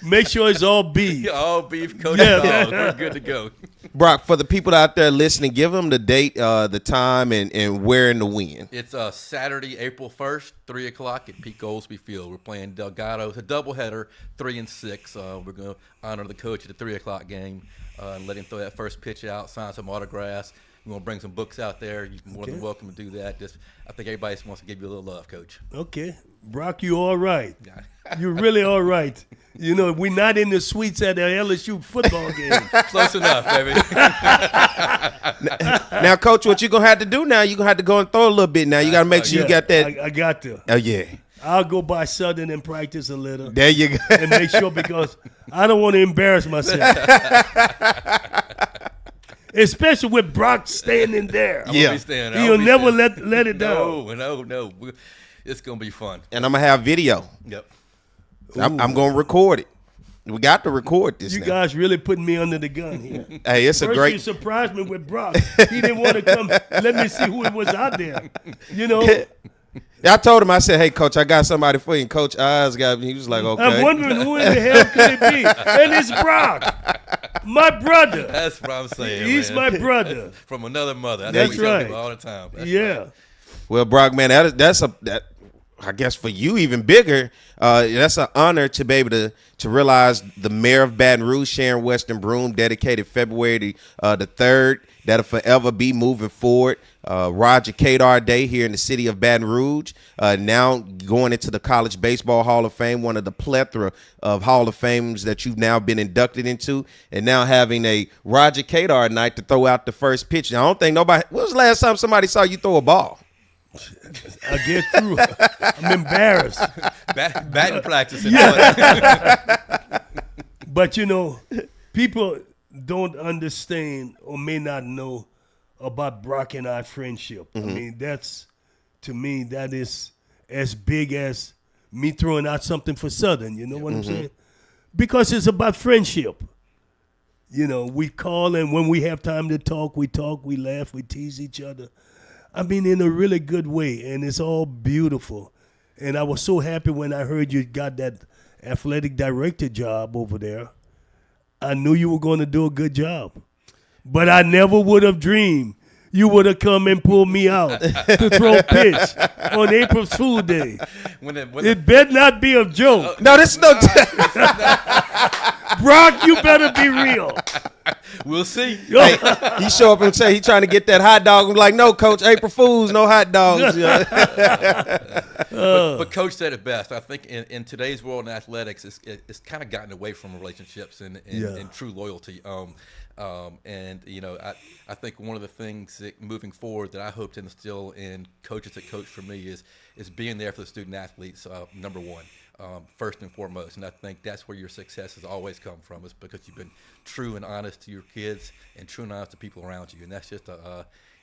[SPEAKER 1] Make sure it's all beef.
[SPEAKER 8] All beef kosher dogs. We're good to go.
[SPEAKER 2] Brock, for the people out there listening, give them the date, the time, and where and the when.
[SPEAKER 8] It's Saturday, April 1st, 3:00 at Pete Goolsby Field. We're playing Delgado. It's a doubleheader, 3 and 6. We're going to honor the coach at the 3:00 game and let him throw that first pitch out, sign some autographs. We're going to bring some books out there. You're more than welcome to do that. I think everybody just wants to give you a little love, Coach.
[SPEAKER 1] Okay. Brock, you all right. You're really all right. You know, we're not in the suites at the LSU football game.
[SPEAKER 8] Close enough, baby.
[SPEAKER 2] Now, Coach, what you're going to have to do now, you're going to have to go and throw a little bit now. You got to make sure you got that.
[SPEAKER 1] I got to.
[SPEAKER 2] Oh, yeah.
[SPEAKER 1] I'll go by Southern and practice a little.
[SPEAKER 2] There you go.
[SPEAKER 1] And make sure, because I don't want to embarrass myself. especially with Brock standing there.
[SPEAKER 8] I'm gonna be staying there.
[SPEAKER 1] He'll
[SPEAKER 8] I'll be
[SPEAKER 1] never
[SPEAKER 8] staying.
[SPEAKER 1] let it down.
[SPEAKER 8] No. It's gonna be fun.
[SPEAKER 2] And I'm gonna have video.
[SPEAKER 8] Yep.
[SPEAKER 2] I'm gonna record it. We got to record this.
[SPEAKER 1] You
[SPEAKER 2] now.
[SPEAKER 1] guys really putting me under the gun here.
[SPEAKER 2] Hey, it's
[SPEAKER 1] First
[SPEAKER 2] a great.
[SPEAKER 1] you surprised me with Brock. He didn't want to come. Let me see who it was out there. You know.
[SPEAKER 2] I told him, I said, "Hey, Coach, I got somebody for you." And Coach Eyes got me. He was like, "Okay."
[SPEAKER 1] I'm wondering who in the hell could it be? And it's Brock, my brother.
[SPEAKER 8] That's what I'm saying.
[SPEAKER 1] He's
[SPEAKER 8] man.
[SPEAKER 1] my brother.
[SPEAKER 8] From another mother.
[SPEAKER 1] That's
[SPEAKER 8] what we tell
[SPEAKER 1] right.
[SPEAKER 8] people all the time. That's
[SPEAKER 1] Yeah.
[SPEAKER 8] right.
[SPEAKER 2] Well, Brock, man, that I guess for you even bigger. That's an honor to be able to realize the mayor of Baton Rouge, Sharon Weston Broom, dedicated February the 3rd. That'll forever be moving forward. Roger Cador Day here in the city of Baton Rouge. Now going into the College Baseball Hall of Fame, one of the plethora of Hall of Fames that you've now been inducted into, and now having a Roger Cador night to throw out the first pitch. Now, I don't think nobody. When was the last time somebody saw you throw a ball?
[SPEAKER 1] I get through. I'm embarrassed.
[SPEAKER 8] Batting practice.
[SPEAKER 1] But you know, people don't understand or may not know about Brock and I friendship. I mean, to me, that is as big as me throwing out something for Southern. You know what I'm saying? Because it's about friendship. You know, we call, and when we have time to talk, we laugh, we tease each other. I mean, in a really good way, and it's all beautiful. And I was so happy when I heard you got that athletic director job over there. I knew you were going to do a good job. But I never would have dreamed you would have come and pulled me out to throw a pitch on April Fool's Day. It better not be a joke.
[SPEAKER 2] No, this is no.
[SPEAKER 1] Brock, you better be real.
[SPEAKER 8] We'll see.
[SPEAKER 2] Hey, he show up and say he trying to get that hot dog. I'm like, no, Coach, April Fools, no hot dogs.
[SPEAKER 8] But Coach said it best. I think in today's world in athletics, it's kind of gotten away from relationships and true loyalty. And you know, I think one of the things that moving forward that I hope to instill in coaches that coach for me is being there for the student athletes. Number one. First and foremost, and I think that's where your success has always come from, is because you've been true and honest to your kids and true and honest to people around you, and that's just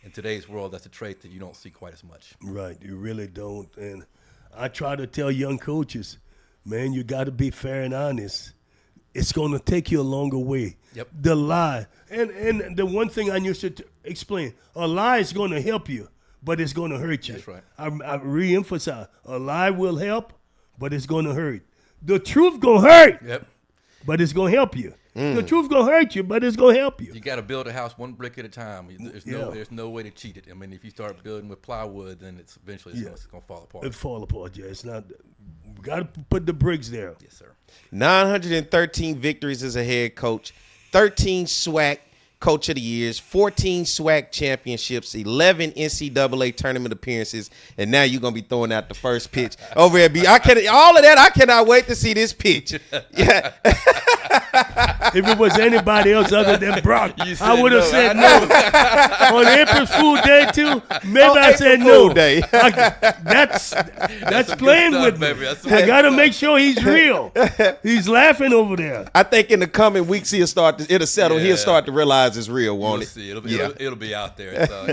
[SPEAKER 8] in today's world, that's a trait that you don't see quite as much.
[SPEAKER 1] Right, you really don't. And I try to tell young coaches, man, you got to be fair and honest. It's going to take you a longer way.
[SPEAKER 8] Yep.
[SPEAKER 1] The lie, and the one thing I used to explain, a lie is going to help you, but it's going to hurt you.
[SPEAKER 8] That's right.
[SPEAKER 1] I re-emphasize, a lie will help, but it's going to hurt. The truth going to hurt,
[SPEAKER 8] Yep.
[SPEAKER 1] but it's going to help you. The truth going to hurt you, but it's going to help you.
[SPEAKER 8] You got to build a house one brick at a time. There's no way to cheat it. I mean, if you start building with plywood, then it's eventually going to fall apart.
[SPEAKER 1] It fall apart, yeah. It's not. We got to put the bricks there.
[SPEAKER 8] Yes, sir.
[SPEAKER 2] 913 victories as a head coach, 13 SWAC Coach of the Years, 14 SWAC championships, 11 NCAA tournament appearances, and now you're gonna be throwing out the first pitch over at B. All of that. I cannot wait to see this pitch. Yeah.
[SPEAKER 1] If it was anybody else other than Brock, I would have
[SPEAKER 8] no.
[SPEAKER 1] said no. On April Fool's Day too, maybe I
[SPEAKER 2] April
[SPEAKER 1] said
[SPEAKER 2] Fool
[SPEAKER 1] no.
[SPEAKER 2] Day.
[SPEAKER 1] That's
[SPEAKER 8] some
[SPEAKER 1] playing
[SPEAKER 8] good
[SPEAKER 1] with
[SPEAKER 8] stuff,
[SPEAKER 1] me.
[SPEAKER 8] baby. That's some
[SPEAKER 1] I
[SPEAKER 8] good
[SPEAKER 1] got to
[SPEAKER 8] stuff.
[SPEAKER 1] make sure he's real. He's laughing over there.
[SPEAKER 2] I think in the coming weeks it'll settle. He'll
[SPEAKER 8] Yeah.
[SPEAKER 2] start to realize it's real, won't
[SPEAKER 8] You'll
[SPEAKER 2] it?
[SPEAKER 8] see.
[SPEAKER 2] Yeah.
[SPEAKER 8] It'll be out there. So,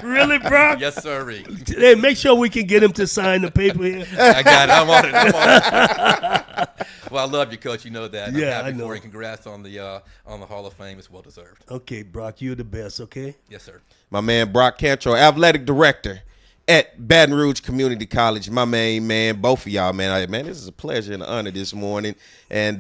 [SPEAKER 1] Really, Brock?
[SPEAKER 8] yes, sir.
[SPEAKER 1] Hey, make sure we can get him to sign the paper here.
[SPEAKER 8] I got it. I'm on it. Well, I love you, Coach. You know that.
[SPEAKER 1] Yeah,
[SPEAKER 8] I'm happy
[SPEAKER 1] I know.
[SPEAKER 8] for you. Congrats on the Hall of Fame. It's well deserved.
[SPEAKER 1] Okay, Brock, you're the best, okay?
[SPEAKER 8] Yes, sir.
[SPEAKER 2] My man Brock Cantrell, athletic director at Baton Rouge Community College. My main man, both of y'all, man. This is a pleasure and an honor this morning. And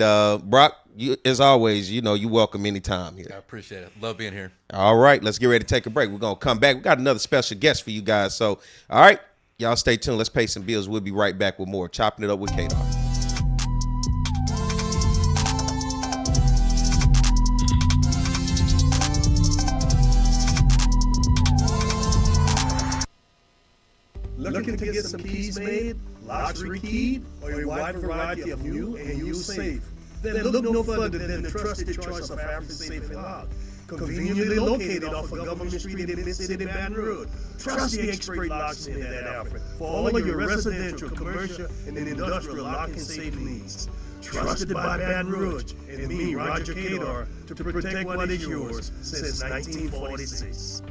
[SPEAKER 2] Brock, you, as always, you know, you welcome anytime here.
[SPEAKER 8] I appreciate it. Love being here.
[SPEAKER 2] All right, let's get ready to take a break. We're going to come back. We got another special guest for you guys. So, all right, y'all stay tuned. Let's pay some bills. We'll be right back with more Chopping It Up with Cador.
[SPEAKER 1] Looking to get some keys made, locks rekeyed, or a wide variety of new and used safe? Then look no further than the trusted choice of African Safe & Lock. Conveniently located off of Government Street in Mid-City, Baton Rouge. Trust the expert locksmith at Alfred for all of your residential, commercial, and industrial lock and safe needs. trusted by Baton Rouge and me, Roger Cador, to protect what is yours since 1946.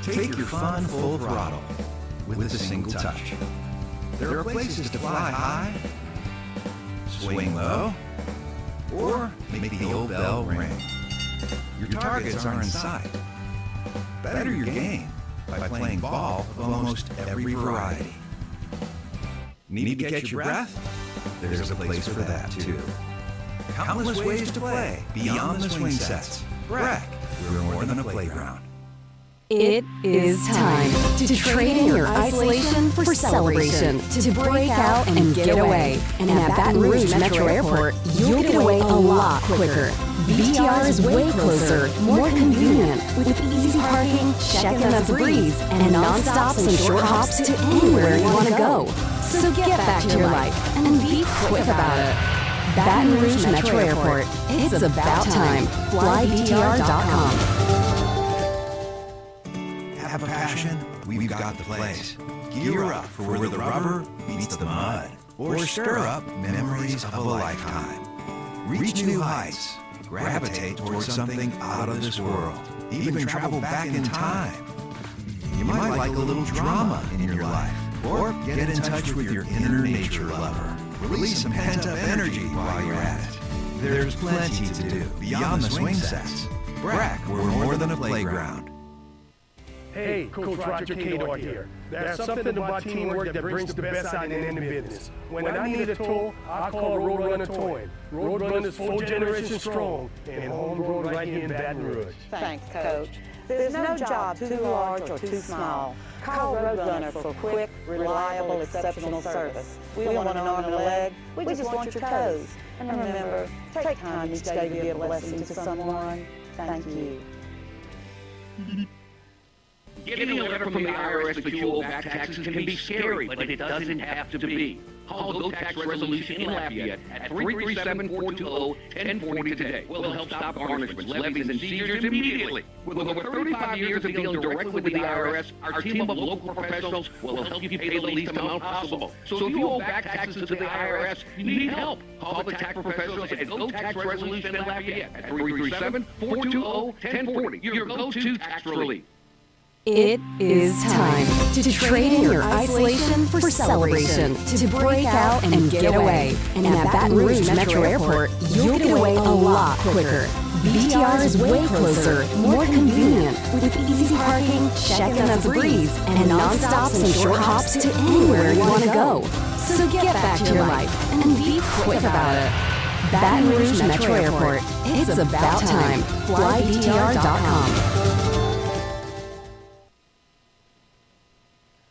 [SPEAKER 3] Take your fun full throttle with a single touch. There are places to fly high, swing low, or make the old bell ring. Your targets are in sight. Better your game by playing ball of almost every variety. Need to catch your breath? There's a place for that too. Countless ways to play beyond the swing sets. BRAC, we're more than a playground.
[SPEAKER 4] It is time to trade in your isolation for celebration, to break out and get away. And at Baton Rouge Metro Airport, you'll get away a lot quicker. BTR is way closer, more convenient, with easy parking, check-in that's a breeze, and non-stops and short hops to anywhere you want to go. So get back to your life and be quick about it. Baton Rouge Metro Airport, it's about time. FlyBTR.com.
[SPEAKER 3] Have a passion? We've got the place. Gear up for where the rubber meets the mud. Or stir up memories of a lifetime. Reach new heights. Gravitate towards something out of this world. Even travel back in time. You might like a little drama in your life. Or get in touch with your inner nature lover. Release some pent-up energy while you're at it. There's plenty to do beyond the swing sets. BRAC, we're more than a playground.
[SPEAKER 1] Hey, Coach Roger Cador here. There's something about teamwork that brings the best out in any business. When I need a tow, I call Roadrunner Towing. Roadrunner's 4 generations strong and homegrown right here in Baton Rouge.
[SPEAKER 5] Thanks, Coach. There's no job too large or too small. Call Roadrunner for quick, reliable, exceptional service. We want an arm and a leg. We just want your toes. And remember, take time each day to be a blessing to someone. Thank you.
[SPEAKER 6] Getting a letter from the IRS that you owe back taxes can be scary, but it doesn't have to be. Call Go Tax Resolution in Lafayette at 337-420-1040 today. We'll help stop garnishments, levies, and seizures immediately. With over 35 years of dealing directly with the IRS, our team of local professionals will help you pay the least amount possible. So if you owe back taxes to the IRS, you need help. Call the tax professionals at Go Tax Resolution in Lafayette at 337-420-1040. Your go-to tax relief.
[SPEAKER 4] It is time to trade in your isolation for celebration, to break out and get away. And at Baton Rouge Metro Airport, you'll get away a lot quicker. BTR is way closer, more convenient, with easy parking, check-in that's a breeze, and non-stops and short hops to anywhere you want to go. So get back to your life and be quick about it. Baton Rouge Metro Airport, it's about time. FlyBTR.com.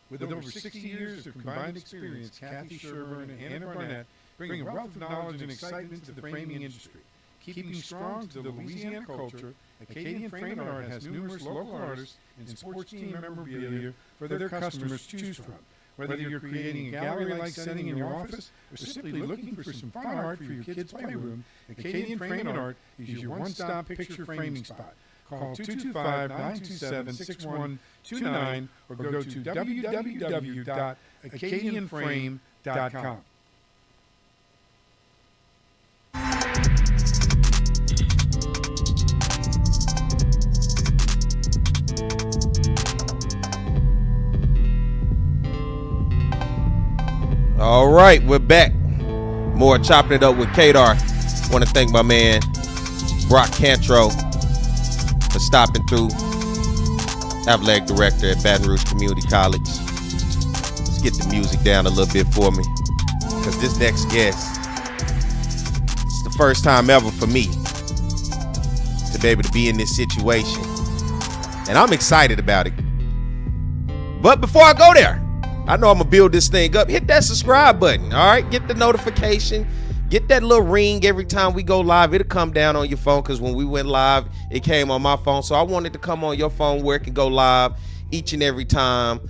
[SPEAKER 7] With over 60 years of combined experience, Kathy Sherburne and Anna Barnett bring a wealth of knowledge and excitement to the framing industry. Keeping strong to the Louisiana culture, Acadian Frame and Art has numerous local artists and sports team memorabilia for their customers to choose from. Whether you're creating a gallery-like setting in your office or simply looking for some fun art for your kids' playroom, Acadian Frame and Art is your one-stop picture framing spot. Call 225-927-6129 or go to www.acadianframe.com.
[SPEAKER 2] All right, we're back. More Chopping It Up with Cador. Want to thank my man, Brock Cantro, for stopping through, athletic director at Baton Rouge Community College. Let's get the music down a little bit for me, because this next guest, it's the first time ever for me to be able to be in this situation, and I'm excited about it. But before I go there, I know I'm gonna build this thing up. Hit that subscribe button, all right? Get the notification. Get that little ring every time we go live. It'll come down on your phone, because when we went live, it came on my phone. So I wanted to come on your phone where it can go live each and every time.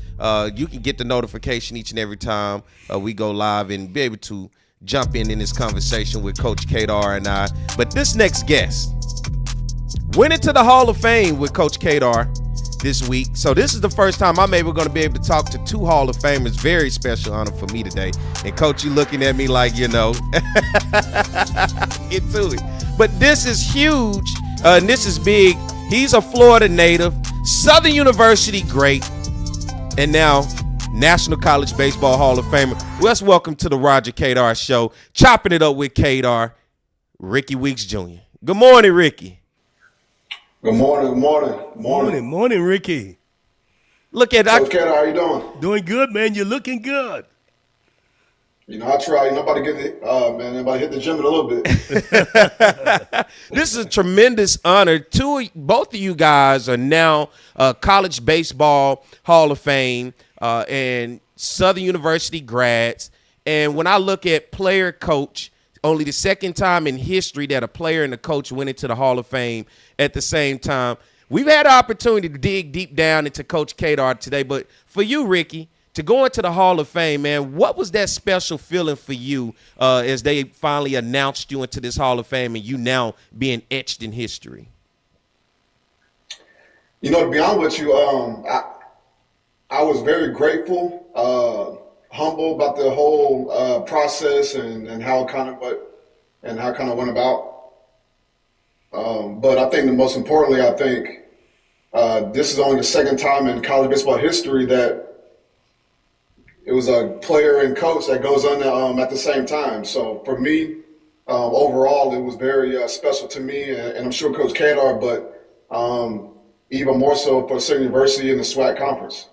[SPEAKER 2] You can get the notification each and every time we go live and be able to jump in this conversation with Coach Cador and I. But this next guest went into the Hall of Fame with Coach Cador this week. So this is the first time I'm able going to be able to talk to two Hall of Famers. Very special honor for me today. And Coach, you looking at me like, get to it. But this is huge, and this is big. He's a Florida native, Southern University great, and now National College Baseball Hall of Famer. Let's welcome to the Roger Cador Show, chopping it up with Cador, Rickie Weeks Jr. Good morning, Rickie.
[SPEAKER 9] Good morning.
[SPEAKER 1] Morning, Rickie.
[SPEAKER 2] Look at
[SPEAKER 9] Coach Cador, how you doing?
[SPEAKER 1] Doing good, man. You're looking good.
[SPEAKER 9] You know, I try. Nobody hit the gym in a little bit.
[SPEAKER 2] This is a tremendous honor. Both of you guys are now College Baseball Hall of Fame and Southern University grads. And when I look at player coach, only the second time in history that a player and a coach went into the Hall of Fame at the same time. We've had the opportunity to dig deep down into Coach Cador today, but for you, Rickie, to go into the Hall of Fame, man, what was that special feeling for you as they finally announced you into this Hall of Fame and you now being etched in history?
[SPEAKER 9] You know, to be honest with you, I was very grateful, humble about the whole process and how it kind of went about. But I think the most importantly, this is only the second time in college baseball history that it was a player and coach that goes on at the same time. So for me, overall, it was very special to me, and I'm sure Coach Cador, but even more so for Southern University and the SWAC conference.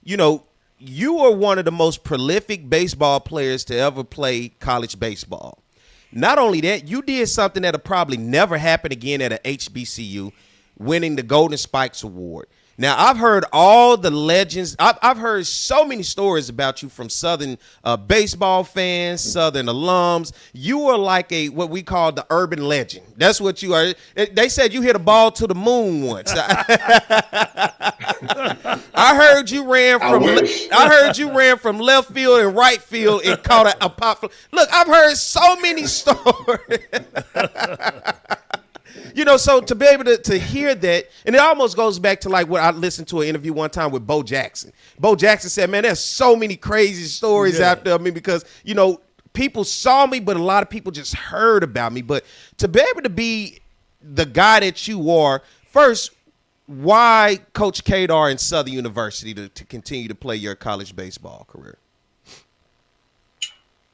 [SPEAKER 2] You know, you are one of the most prolific baseball players to ever play college baseball. Not only that, you did something that'll probably never happen again at a HBCU, winning the Golden Spikes Award. Now, I've heard all the legends. I've heard so many stories about you from Southern baseball fans, Southern alums. You are like what we call the urban legend. That's what you are. They said you hit a ball to the moon once. I heard you ran from left field and right field and caught a pop. Look, I've heard so many stories. You know, so to be able to hear that, and it almost goes back to like what I listened to an interview one time with Bo Jackson. Bo Jackson said, man, there's so many crazy stories out there. I mean, because, you know, people saw me, but a lot of people just heard about me. But to be able to be the guy that you are, first, why Coach Cador in Southern University to continue to play your college baseball career?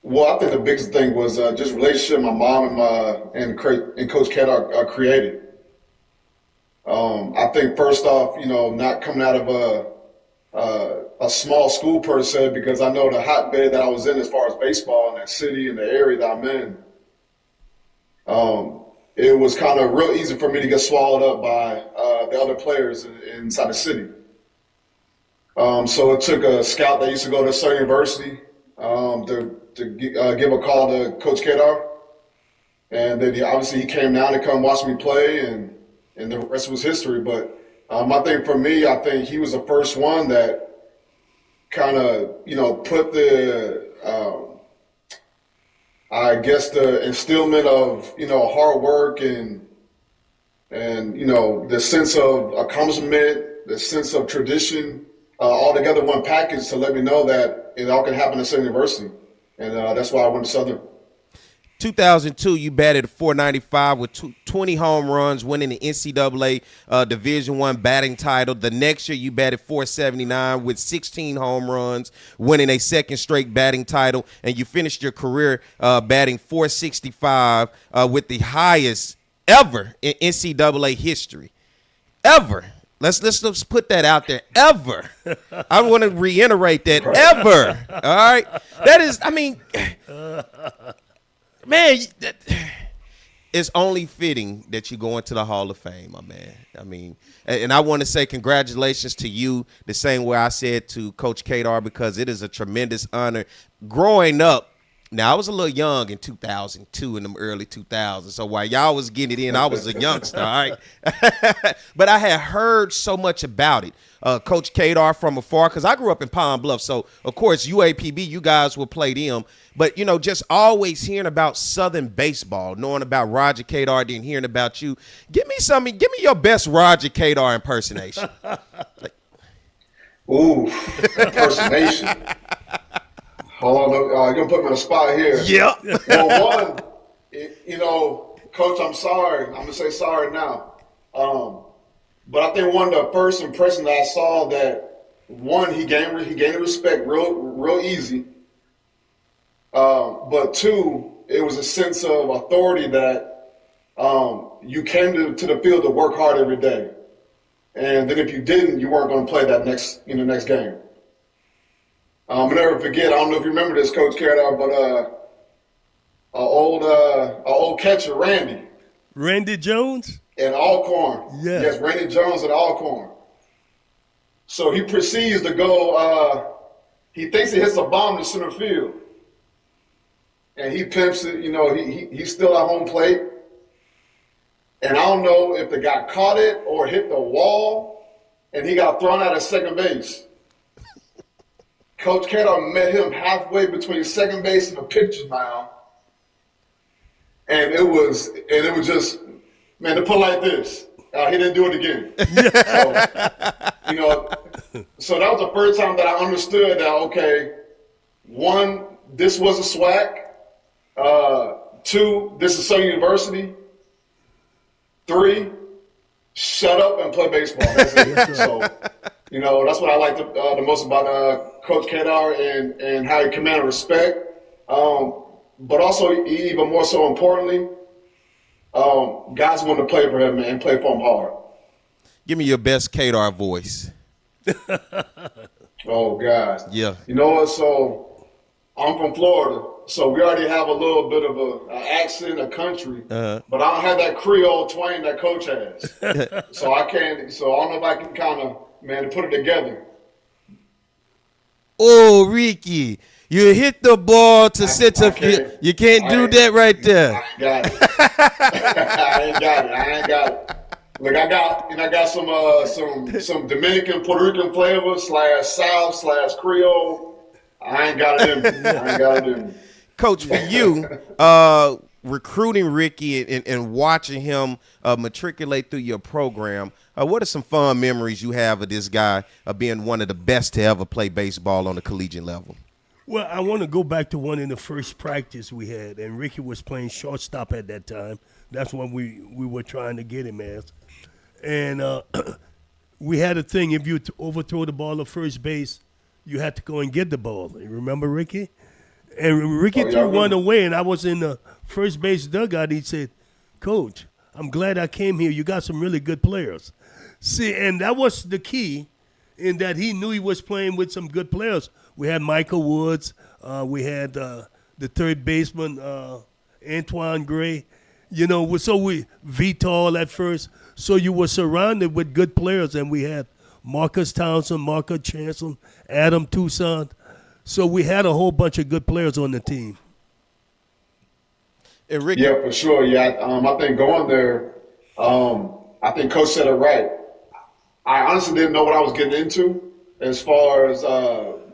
[SPEAKER 9] Well, I think the biggest thing was just relationship my mom and Coach Cador created. I think first off, you know, not coming out of a small school per se, because I know the hotbed that I was in as far as baseball in that city and the area that I'm in. It was kind of real easy for me to get swallowed up by the other players inside the city. So it took a scout that used to go to Southern University to give a call to Coach Cador, and then he came down to come watch me play, and the rest was history. But I think for me, I think he was the first one that kind of, you know, put the the instillment of, you know, hard work and you know, the sense of accomplishment, the sense of tradition, all together in one package to let me know that it all can happen at Southern University. And that's why I went to Southern.
[SPEAKER 2] 2002, you batted .495 with 20 home runs, winning the NCAA Division I batting title. The next year, you batted .479 with 16 home runs, winning a second straight batting title. And you finished your career batting .465 with the highest ever in NCAA history. Ever. Let's put that out there. Ever. I want to reiterate that. Ever. All right. That is, I mean, man, it's only fitting that you go into the Hall of Fame, my man. I mean, and I want to say congratulations to you the same way I said to Coach Cador, because it is a tremendous honor. Growing up, Now, I was a little young in 2002, in the early 2000s. So while y'all was getting it in, I was a youngster, all right? But I had heard so much about it. Coach Cador from afar, because I grew up in Pine Bluff. So, of course, UAPB, you guys will play them. But, you know, just always hearing about Southern baseball, knowing about Roger Cador, then hearing about you. Give me your best Roger Cador impersonation.
[SPEAKER 9] Ooh, impersonation. Hold on, you're going to put me on the spot here.
[SPEAKER 2] Yeah.
[SPEAKER 9] Well, Coach, I'm sorry. I'm going to say sorry now. But I think one of the first impressions I saw that, one, he gained respect real easy. But two, it was a sense of authority that you came to the field to work hard every day. And then if you didn't, you weren't going to play that next game. I'll never forget, I don't know if you remember this, Coach Cador, but our old catcher,
[SPEAKER 1] Randy Jones?
[SPEAKER 9] At Alcorn.
[SPEAKER 1] Yeah.
[SPEAKER 9] Yes, Randy Jones at Alcorn. So he proceeds to go, he thinks he hits a bomb to center field. And he pimps it, he's still at home plate. And I don't know if the guy caught it or hit the wall, and he got thrown out at second base. Coach Cador met him halfway between second base and the pitcher's mound. And it was just, man, to put it like this, he didn't do it again. So that was the first time that I understood that, okay, one, this was a SWAC. Two, this is Southern University. Three, shut up and play baseball. That's it. So, that's what I like the most about Coach Cador and how he commanded respect. But also, even more so importantly, guys want to play for him, man, play for him hard.
[SPEAKER 2] Give me your best Cador voice.
[SPEAKER 9] Oh, God.
[SPEAKER 2] Yeah.
[SPEAKER 9] You know what? So, I'm from Florida, so we already have a little bit of an accent, a country, but I don't have that Creole twang that Coach has. So I don't know if I can kind of, put it together.
[SPEAKER 2] Oh, Rickie, you hit the ball to center field. You can't do that right there.
[SPEAKER 9] I ain't got it. I ain't got it. Look, I got some Dominican, Puerto Rican flavor / South / Creole. I ain't got it in me.
[SPEAKER 2] Coach, for you, recruiting Rickie and watching him matriculate through your program, what are some fun memories you have of this guy being one of the best to ever play baseball on the collegiate level?
[SPEAKER 1] Well, I want to go back to one in the first practice we had, and Rickie was playing shortstop at that time. That's what we were trying to get him as. And we had a thing, if you overthrow the ball at first base, you had to go and get the ball. You remember Rickie? And Rickie threw one away, and I was in the first base dugout. He said, Coach, I'm glad I came here. You got some really good players. See, and that was the key in that he knew he was playing with some good players. We had Michael Woods. We had the third baseman, Antoine Gray. So we Vital at first. So you were surrounded with good players, and we had Marcus Townsend, Marcus Chancellor, Adam Toussaint. So we had a whole bunch of good players on the team.
[SPEAKER 2] And Rickie,
[SPEAKER 9] yeah, for sure. Yeah, I think going there, I think Coach said it right. I honestly didn't know what I was getting into as far as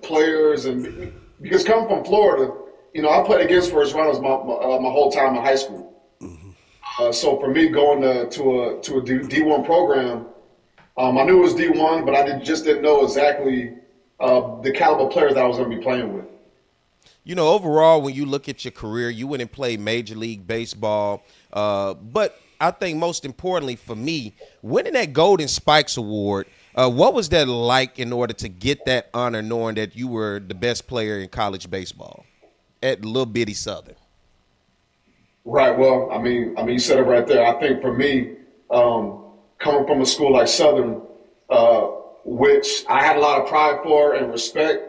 [SPEAKER 9] players, and because coming from Florida, I played against first rounders my whole time in high school. Mm-hmm. So for me going to a D1 program, I knew it was D1, but I just didn't know exactly the caliber of players that I was going to be playing with.
[SPEAKER 2] Overall, when you look at your career, you went and played Major League Baseball. But I think most importantly for me, winning that Golden Spikes Award, what was that like in order to get that honor, knowing that you were the best player in college baseball at Little Bitty Southern?
[SPEAKER 9] Right. Well, I mean, you said it right there. I think for me, coming from a school like Southern, which I had a lot of pride for and respect.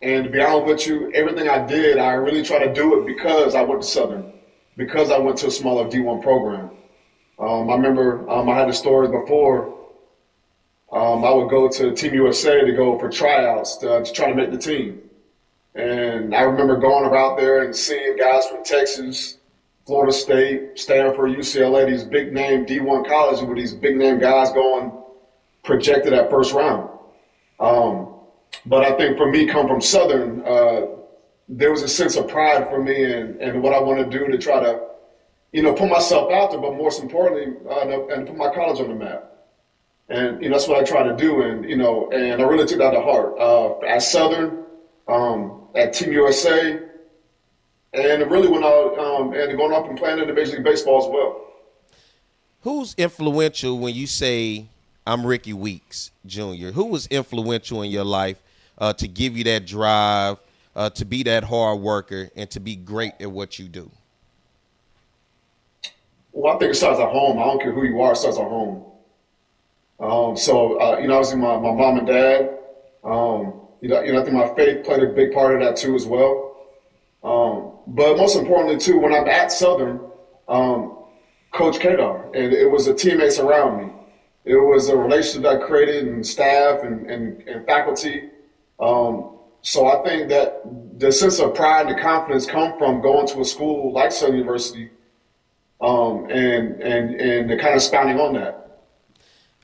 [SPEAKER 9] And to be honest with you, everything I did, I really tried to do it because I went to Southern, because I went to a smaller D1 program. I remember I had the stories before. I would go to Team USA to go for tryouts to try to make the team. And I remember going out there and seeing guys from Texas, Florida State, Stanford, UCLA, these big name D1 colleges with these big name guys going projected at first round. But I think for me, come from Southern, there was a sense of pride for me and what I want to do to try to, put myself out there, but most importantly, and put my college on the map. And, that's what I try to do. And I really took that to heart. At Southern, at Team USA, and really when and going up and playing in the Major League Baseball as well.
[SPEAKER 2] Who's influential when you say I'm Rickie Weeks Jr.? Who was influential in your life to give you that drive, to be that hard worker, and to be great at what you do?
[SPEAKER 9] Well, I think it starts at home. I don't care who you are, it starts at home. Obviously my mom and dad, I think my faith played a big part of that too as well. But most importantly too, when I'm at Southern, Coach Cador, and it was the teammates around me. It was a relationship that I created and staff and faculty. So I think that the sense of pride and the confidence come from going to a school like Southern University, and kind of expounding on that.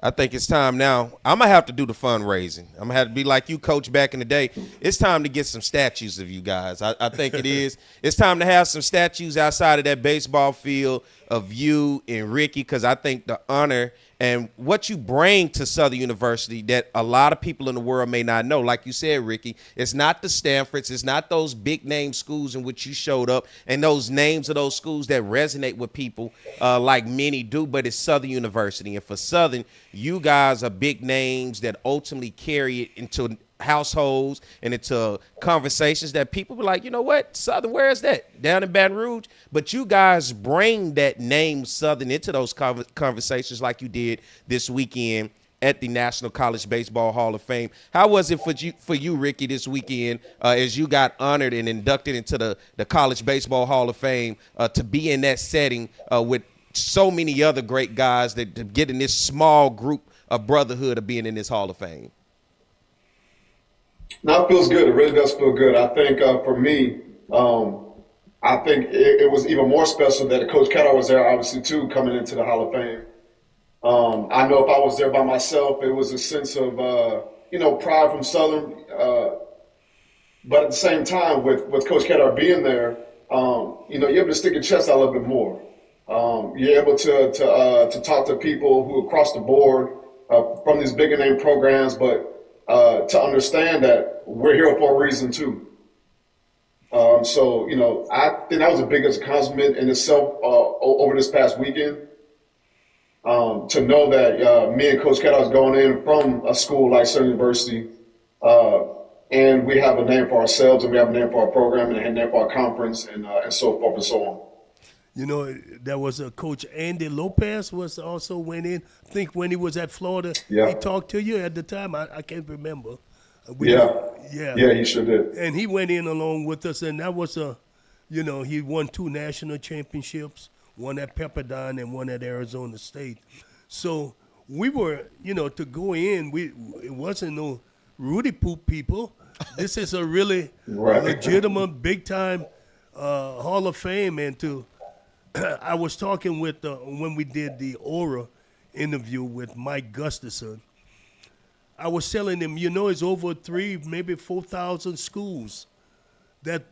[SPEAKER 2] I think it's time now. I'm going to have to do the fundraising. I'm going to have to be like you, Coach, back in the day. It's time to get some statues of you guys. I think it is. It's time to have some statues outside of that baseball field of you and Rickie, because I think the honor and what you bring to Southern University that a lot of people in the world may not know. Like you said, Rickie, it's not the Stanfords, it's not those big name schools in which you showed up and those names of those schools that resonate with people like many do, but it's Southern University. And for Southern, you guys are big names that ultimately carry it into households and into conversations that people be like, you know what, Southern, where is that? Down in Baton Rouge. But you guys bring that name Southern into those conversations like you did this weekend at the National College Baseball Hall of Fame. How was it for you, Rickie, this weekend as you got honored and inducted into the College Baseball Hall of Fame to be in that setting with so many other great guys that to get in this small group of brotherhood of being in this Hall of Fame?
[SPEAKER 9] No, it feels good. It really does feel good. I think for me, I think it was even more special that Coach Cador was there, obviously, too, coming into the Hall of Fame. I know if I was there by myself, it was a sense of, pride from Southern. But at the same time, with Coach Cador being there, you're able to stick your chest out a little bit more. You're able to talk to people who across the board from these bigger name programs, but to understand that we're here for a reason too. I think that was the biggest accomplishment in itself over this past weekend. To know that me and Coach Cador is going in from a school like Southern University, and we have a name for ourselves, and we have a name for our program, and a name for our conference, and so forth and so on.
[SPEAKER 1] There was a Coach Andy Lopez was also went in. I think when he was at Florida,
[SPEAKER 9] Yeah.
[SPEAKER 1] he talked to you at the time. I can't remember.
[SPEAKER 9] Yeah, he sure did.
[SPEAKER 1] And he went in along with us, and that was he won 2 national championships, one at Pepperdine and one at Arizona State. So we were, to go in, it wasn't no Rudy Poop people. This is a really
[SPEAKER 9] Right.
[SPEAKER 1] legitimate, big-time Hall of Fame, and I was talking with when we did the Aura interview with Mike Gustafson. I was telling him, it's over 3,000, maybe 4,000 schools that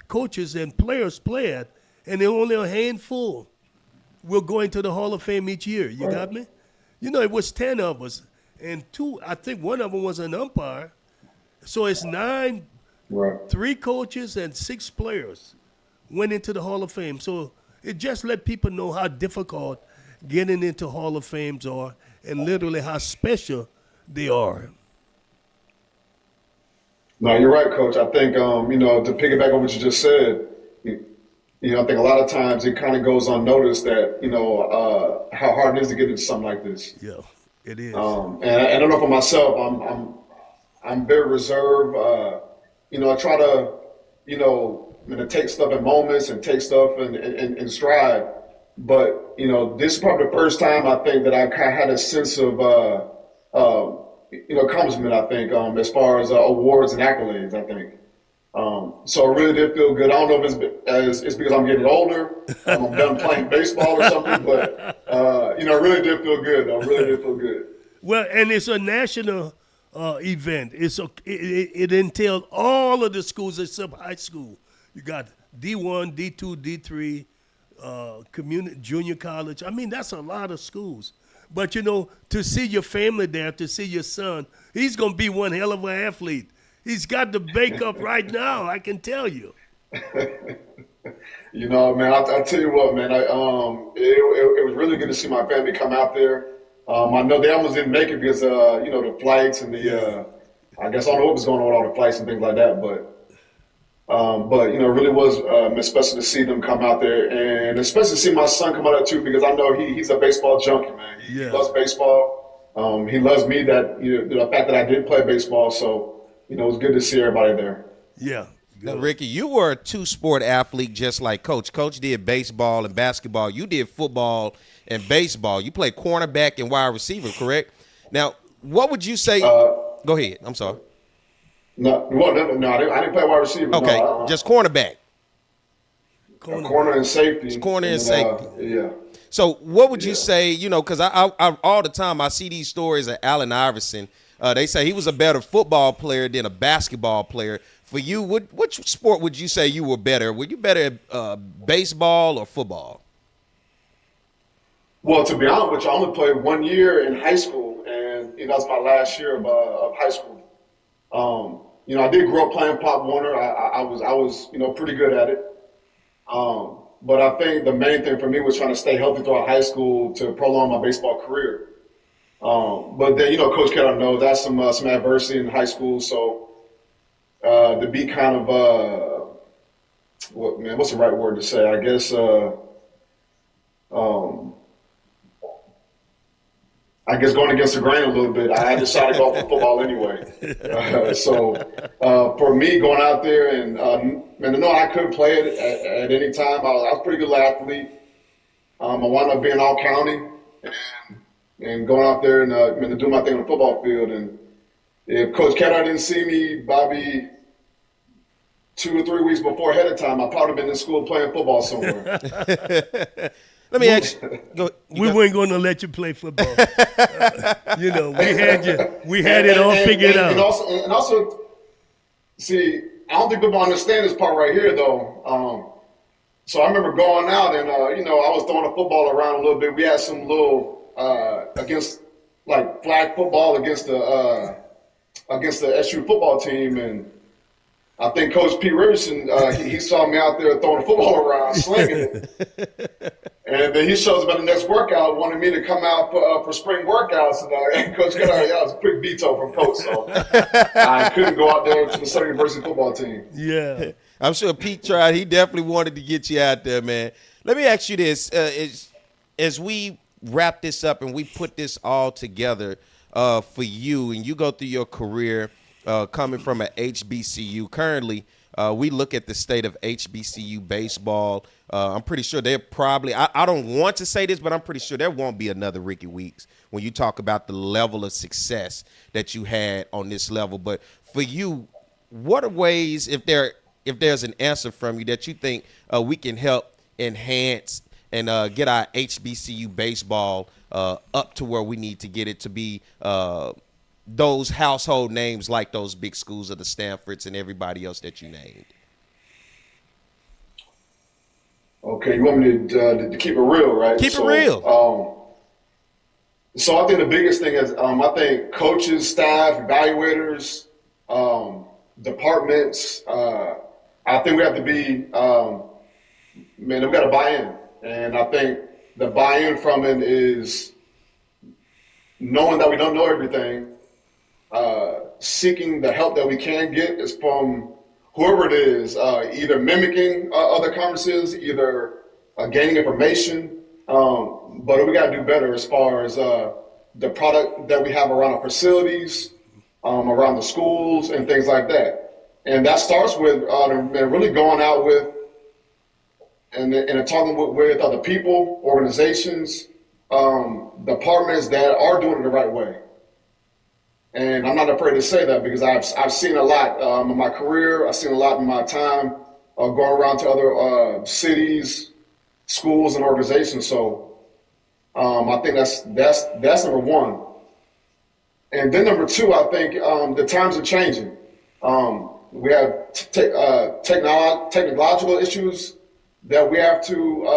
[SPEAKER 1] coaches and players play at, and there are only a handful will go into the Hall of Fame each year. You got me? It was 10 of us, and 2, I think one of them was an umpire. So it's 9,
[SPEAKER 9] Right.
[SPEAKER 1] 3 coaches and 6 players went into the Hall of Fame. So it just let people know how difficult getting into Hall of Fames are, and literally how special they are.
[SPEAKER 9] No, you're right, Coach. I think, to piggyback on what you just said, I think a lot of times it kind of goes unnoticed that, how hard it is to get into something like this.
[SPEAKER 1] Yeah, it is.
[SPEAKER 9] And I don't know for myself, I'm very reserved. I try to, to take stuff in moments and take stuff in stride. But, this is probably the first time I think that I kind of had a sense of, accomplishment, I think, as far as awards and accolades, I think. So it really did feel good. I don't know if it's because I'm getting older, I'm done playing baseball or something, but it really did feel good. Though. It really did feel good.
[SPEAKER 1] Well, and it's a national event. It entails all of the schools except high school. You got D1, D2, D3, community, junior college. I mean, that's a lot of schools. But, to see your family there, to see your son, he's going to be one hell of an athlete. He's got the makeup right now, I can tell you.
[SPEAKER 9] Man, I'll tell you what, man. It was really good to see my family come out there. I know they almost didn't make it because, the flights and I guess I don't know what was going on with all the flights and things like that. But it really was special to see them come out there, and especially to see my son come out there too, because I know he's a baseball junkie, man. He loves baseball. He loves me the fact that I did play baseball. So, it was good to see everybody there.
[SPEAKER 1] Yeah.
[SPEAKER 2] Now, Rickie, you were a two-sport athlete just like Coach. Coach did baseball and basketball. You did football and baseball. You played cornerback and wide receiver, correct? Now, what would you say? Go ahead. I'm sorry.
[SPEAKER 9] No, I didn't play wide receiver.
[SPEAKER 2] Okay,
[SPEAKER 9] no,
[SPEAKER 2] just cornerback.
[SPEAKER 9] Corner and safety.
[SPEAKER 2] It's corner and safety.
[SPEAKER 9] Yeah.
[SPEAKER 2] So what would you say, because I all the time I see these stories of Allen Iverson. They say he was a better football player than a basketball player. For you, which sport would you say you were better? Were you better at baseball or football?
[SPEAKER 9] Well, to be honest with you, I only played 1 year in high school, and that was my last year of high school. I did grow up playing Pop Warner. I was pretty good at it. But I think the main thing for me was trying to stay healthy throughout high school to prolong my baseball career. But then, Coach Cador knows that's some adversity in high school. So to be kind of, what's the right word to say? I guess, going against the grain a little bit, I decided to go for football anyway. So for me, going out there and I could play it at any time. I was a pretty good athlete. I wound up being all county and going out there and do my thing on the football field. And if Coach Cador didn't see me probably 2 or 3 weeks ahead of time, I'd probably been in school playing football somewhere.
[SPEAKER 2] Let me ask you.
[SPEAKER 1] We weren't going to let you play football. We had it all figured out.
[SPEAKER 9] And also, see, I don't think people understand this part right here, though. So I remember going out and, I was throwing the football around a little bit. We had some little against like flag football against the SU football team, and I think Coach P. Richardson he saw me out there throwing the football around, slinging it, and then he shows up at the next workout, wanted me to come out for spring workouts, and Coach Cador, that was a quick veto from Coach, so I couldn't go out there to the Southern University football team.
[SPEAKER 1] Yeah,
[SPEAKER 2] I'm sure Pete tried. He definitely wanted to get you out there, man. Let me ask you this: as we wrap this up and we put this all together for you, and you go through your career coming from an HBCU. Currently, we look at the state of HBCU baseball. I'm pretty sure they're probably, I don't want to say this, but I'm pretty sure there won't be another Rickie Weeks when you talk about the level of success that you had on this level. But for you, what are ways, if there's an answer from you, that you think we can help enhance and get our HBCU baseball up to where we need to get it to be those household names like those big schools of the Stanfords and everybody else that you named?
[SPEAKER 9] Okay, you want me to keep it real, right?
[SPEAKER 2] Keep it real.
[SPEAKER 9] So I think the biggest thing is I think coaches, staff, evaluators, departments, I think we have to be, we got to buy in. And I think the buy-in from it is knowing that we don't know everything, seeking the help that we can get is from whoever it is, either mimicking other conferences, either gaining information, but we got to do better as far as the product that we have around our facilities, around the schools and things like that. And that starts with really going out with and talking with other people, organizations, departments that are doing it the right way. And I'm not afraid to say that because I've seen a lot in my career. I've seen a lot in my time going around to other cities, schools, and organizations. So I think that's number one. And then number two, I think the times are changing. We have technological issues that we have to,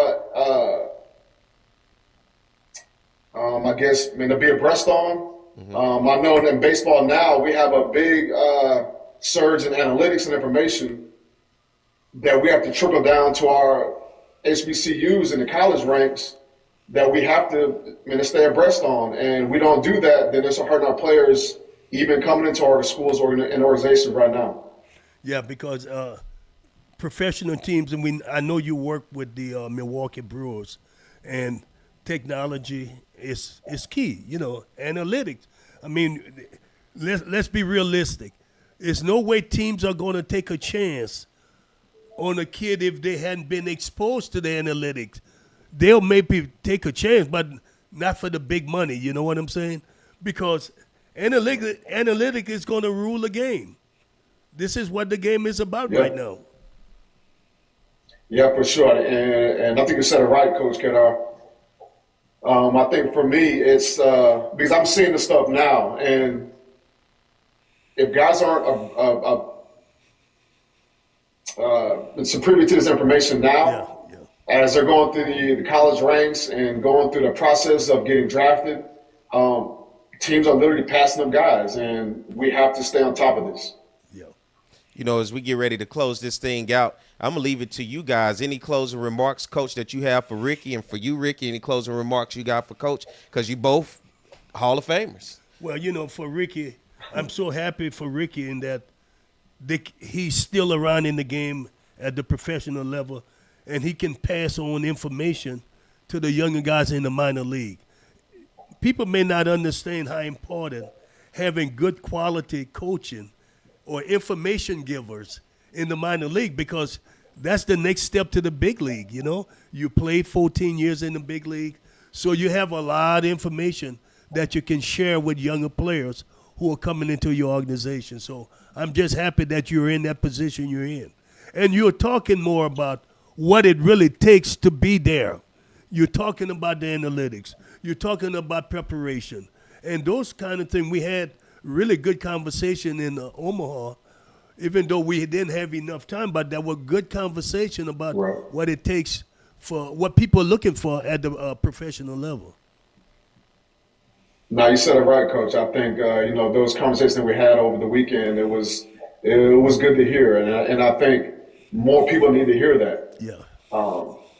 [SPEAKER 9] I guess, to be abreast on. I know that in baseball now we have a big surge in analytics and information that we have to trickle down to our HBCUs and the college ranks that we have to stay abreast on. And we don't do that, then it's hurting our players even coming into our schools and organizations right now.
[SPEAKER 1] Yeah, because professional teams, and I know you work with the Milwaukee Brewers, and technology is key. Analytics. I mean, let's be realistic. There's no way teams are going to take a chance on a kid if they hadn't been exposed to the analytics. They'll maybe take a chance, but not for the big money. You know what I'm saying? Because analytic is going to rule the game. This is what the game is about right now.
[SPEAKER 9] Yeah, for sure. And I think you said it right, Coach Cador. I think for me, it's because I'm seeing the stuff now. And if guys aren't privy to this information now, as they're going through the college ranks and going through the process of getting drafted, teams are literally passing up guys. And we have to stay on top of this.
[SPEAKER 2] As we get ready to close this thing out, I'm going to leave it to you guys. Any closing remarks, Coach, that you have for Rickie, and for you, Rickie, any closing remarks you got for Coach? Because you both Hall of Famers.
[SPEAKER 1] Well, for Rickie, I'm so happy for Rickie in that he's still around in the game at the professional level, and he can pass on information to the younger guys in the minor league. People may not understand how important having good quality coaching or information givers in the minor league, because that's the next step to the big league. You played 14 years in the big league, so you have a lot of information that you can share with younger players who are coming into your organization. So I'm just happy that you're in that position you're in. And you're talking more about what it really takes to be there. You're talking about the analytics. You're talking about preparation. And those kind of things. We had really good conversation in Omaha, even though we didn't have enough time, but that was good conversation about what it takes for what people are looking for at the professional level.
[SPEAKER 9] No, you said it right, Coach. I think those conversations that we had over the weekend, it was good to hear, and I think more people need to hear that.
[SPEAKER 1] Yeah.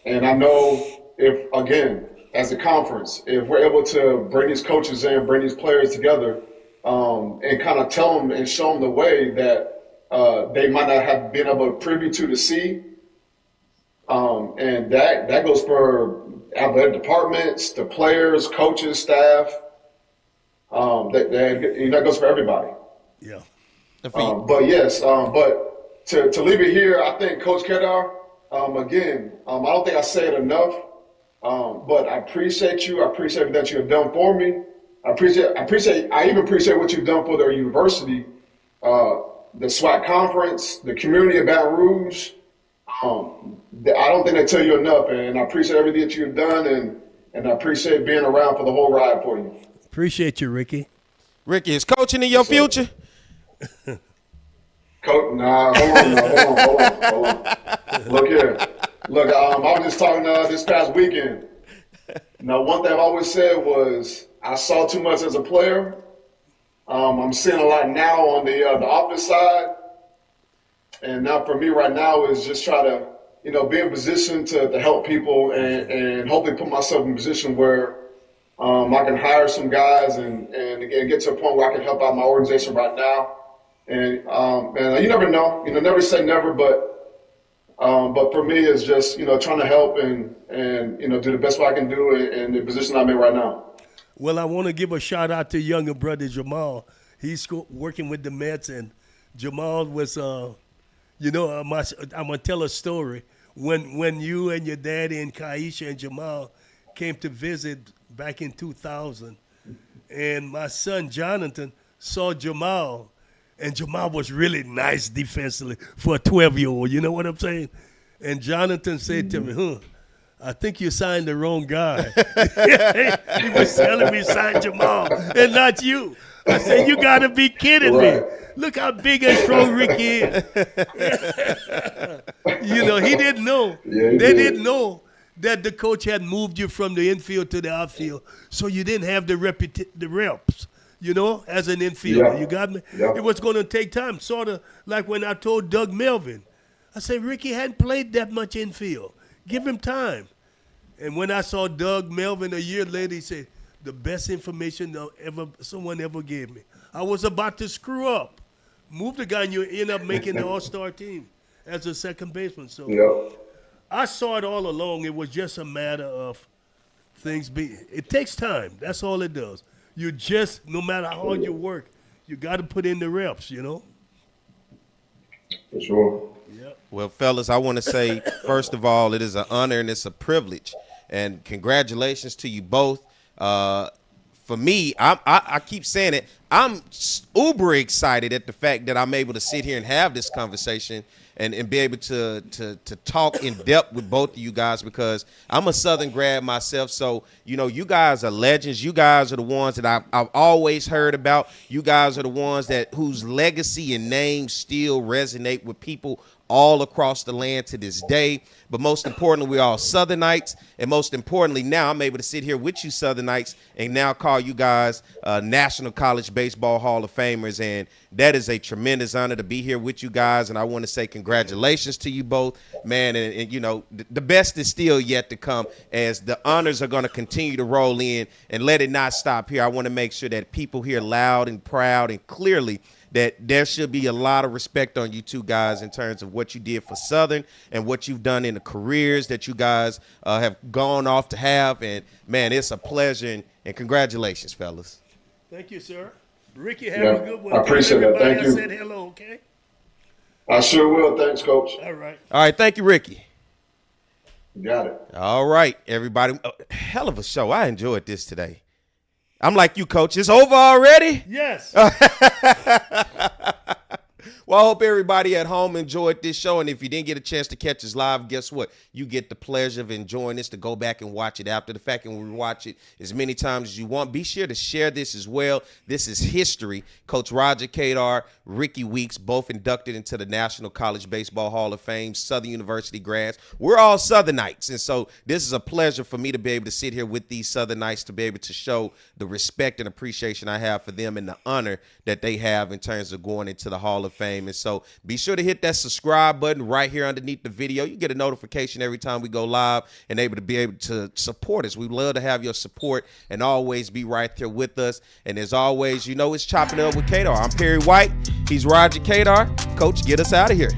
[SPEAKER 9] And I know if, again, as a conference, if we're able to bring these coaches in, bring these players together, and kind of tell them and show them the way that they might not have been able to privy to see. And that goes for athletic departments, the players, coaches, staff. That goes for everybody.
[SPEAKER 1] Yeah.
[SPEAKER 9] But yes, but to leave it here, I think Coach Cador, again, I don't think I say it enough, but I appreciate you. I appreciate everything that you have done for me. I even appreciate what you've done for their university, the SWAC conference, the community of Baton Rouge. I don't think they tell you enough, and I appreciate everything that you've done, and I appreciate being around for the whole ride for you.
[SPEAKER 1] Appreciate you, Rickie.
[SPEAKER 2] Rickie, is coaching in your future?
[SPEAKER 9] Nah, hold on. Look here. Look, I was just talking this past weekend. Now, one thing I've always said was I saw too much as a player. I'm seeing a lot now on the offense side. And now for me right now is just try to, be in position to help people and hopefully put myself in a position where I can hire some guys and get to a point where I can help out my organization right now. And you never know, never say never, but for me it's just, trying to help and do the best I can do in the position I'm in right now.
[SPEAKER 1] Well, I want to give a shout out to younger brother Jamal. He's working with the Mets, and Jamal was, I'm gonna tell a story. When you and your daddy and Kaisha and Jamal came to visit back in 2000, and my son Jonathan saw Jamal, and Jamal was really nice defensively for a 12-year-old. You know what I'm saying? And Jonathan said to me, I think you signed the wrong guy. He was telling me sign Jamal and not you. I said, you got to be kidding me. Look how big and strong Rickie is. You know, he didn't know. They didn't know that the coach had moved you from the infield to the outfield, so you didn't have the reps, you know, as an infielder. You got me? It was going to take time, sort of like when I told Doug Melvin. I said, Rickie hadn't played that much infield. Give him time. And when I saw Doug Melvin a year later, he said, the best information someone ever gave me. I was about to screw up. Move the guy and you end up making the all-star team as a second baseman. So I saw it all along. It was just a matter of things it takes time. That's all it does. You just, no matter how hard you work, you got to put in the reps, you know?
[SPEAKER 9] For sure.
[SPEAKER 2] Well, fellas, I want to say, first of all, it is an honor and it's a privilege. And congratulations to you both. For me, I keep saying it, I'm uber excited at the fact that I'm able to sit here and have this conversation and be able to talk in depth with both of you guys, because I'm a Southern grad myself. So, you know, you guys are legends. You guys are the ones that I've always heard about. You guys are the ones whose legacy and name still resonate with people all across the land to this day. But most importantly, we're all Southernites. And most importantly, now I'm able to sit here with you Southernites and now call you guys National College Baseball Hall of Famers. And that is a tremendous honor to be here with you guys. And I want to say congratulations to you both, man. And you know, the best is still yet to come as the honors are going to continue to roll in, and let it not stop here. I want to make sure that people hear loud and proud and clearly that there should be a lot of respect on you two guys in terms of what you did for Southern and what you've done in the careers that you guys have gone off to have. And, man, it's a pleasure, and congratulations, fellas.
[SPEAKER 1] Thank you, sir. Rickie, have a good one.
[SPEAKER 9] I appreciate that. Thank you.
[SPEAKER 1] I said hello, okay?
[SPEAKER 9] I sure will. Thanks, Coach.
[SPEAKER 1] All right.
[SPEAKER 2] All right, thank you, Rickie.
[SPEAKER 9] You got it. All
[SPEAKER 2] right, everybody. Hell of a show. I enjoyed this today. I'm like you, Coach. It's over already?
[SPEAKER 1] Yes.
[SPEAKER 2] Well, I hope everybody at home enjoyed this show. And if you didn't get a chance to catch us live, guess what? You get the pleasure of enjoying this to go back and watch it after the fact and watch it as many times as you want. Be sure to share this as well. This is history. Coach Roger Cador, Rickie Weeks, both inducted into the National College Baseball Hall of Fame, Southern University grads. We're all Southernites. And so this is a pleasure for me to be able to sit here with these Southernites to be able to show the respect and appreciation I have for them and the honor that they have in terms of going into the Hall of Fame. And so be sure to hit that subscribe button right here underneath the video. You get a notification every time we go live and able to support us. We love to have your support and always be right there with us. And as always, you know, it's Chopping Up with Cador. I'm Perry White. He's Roger Cador. Coach, get us out of here.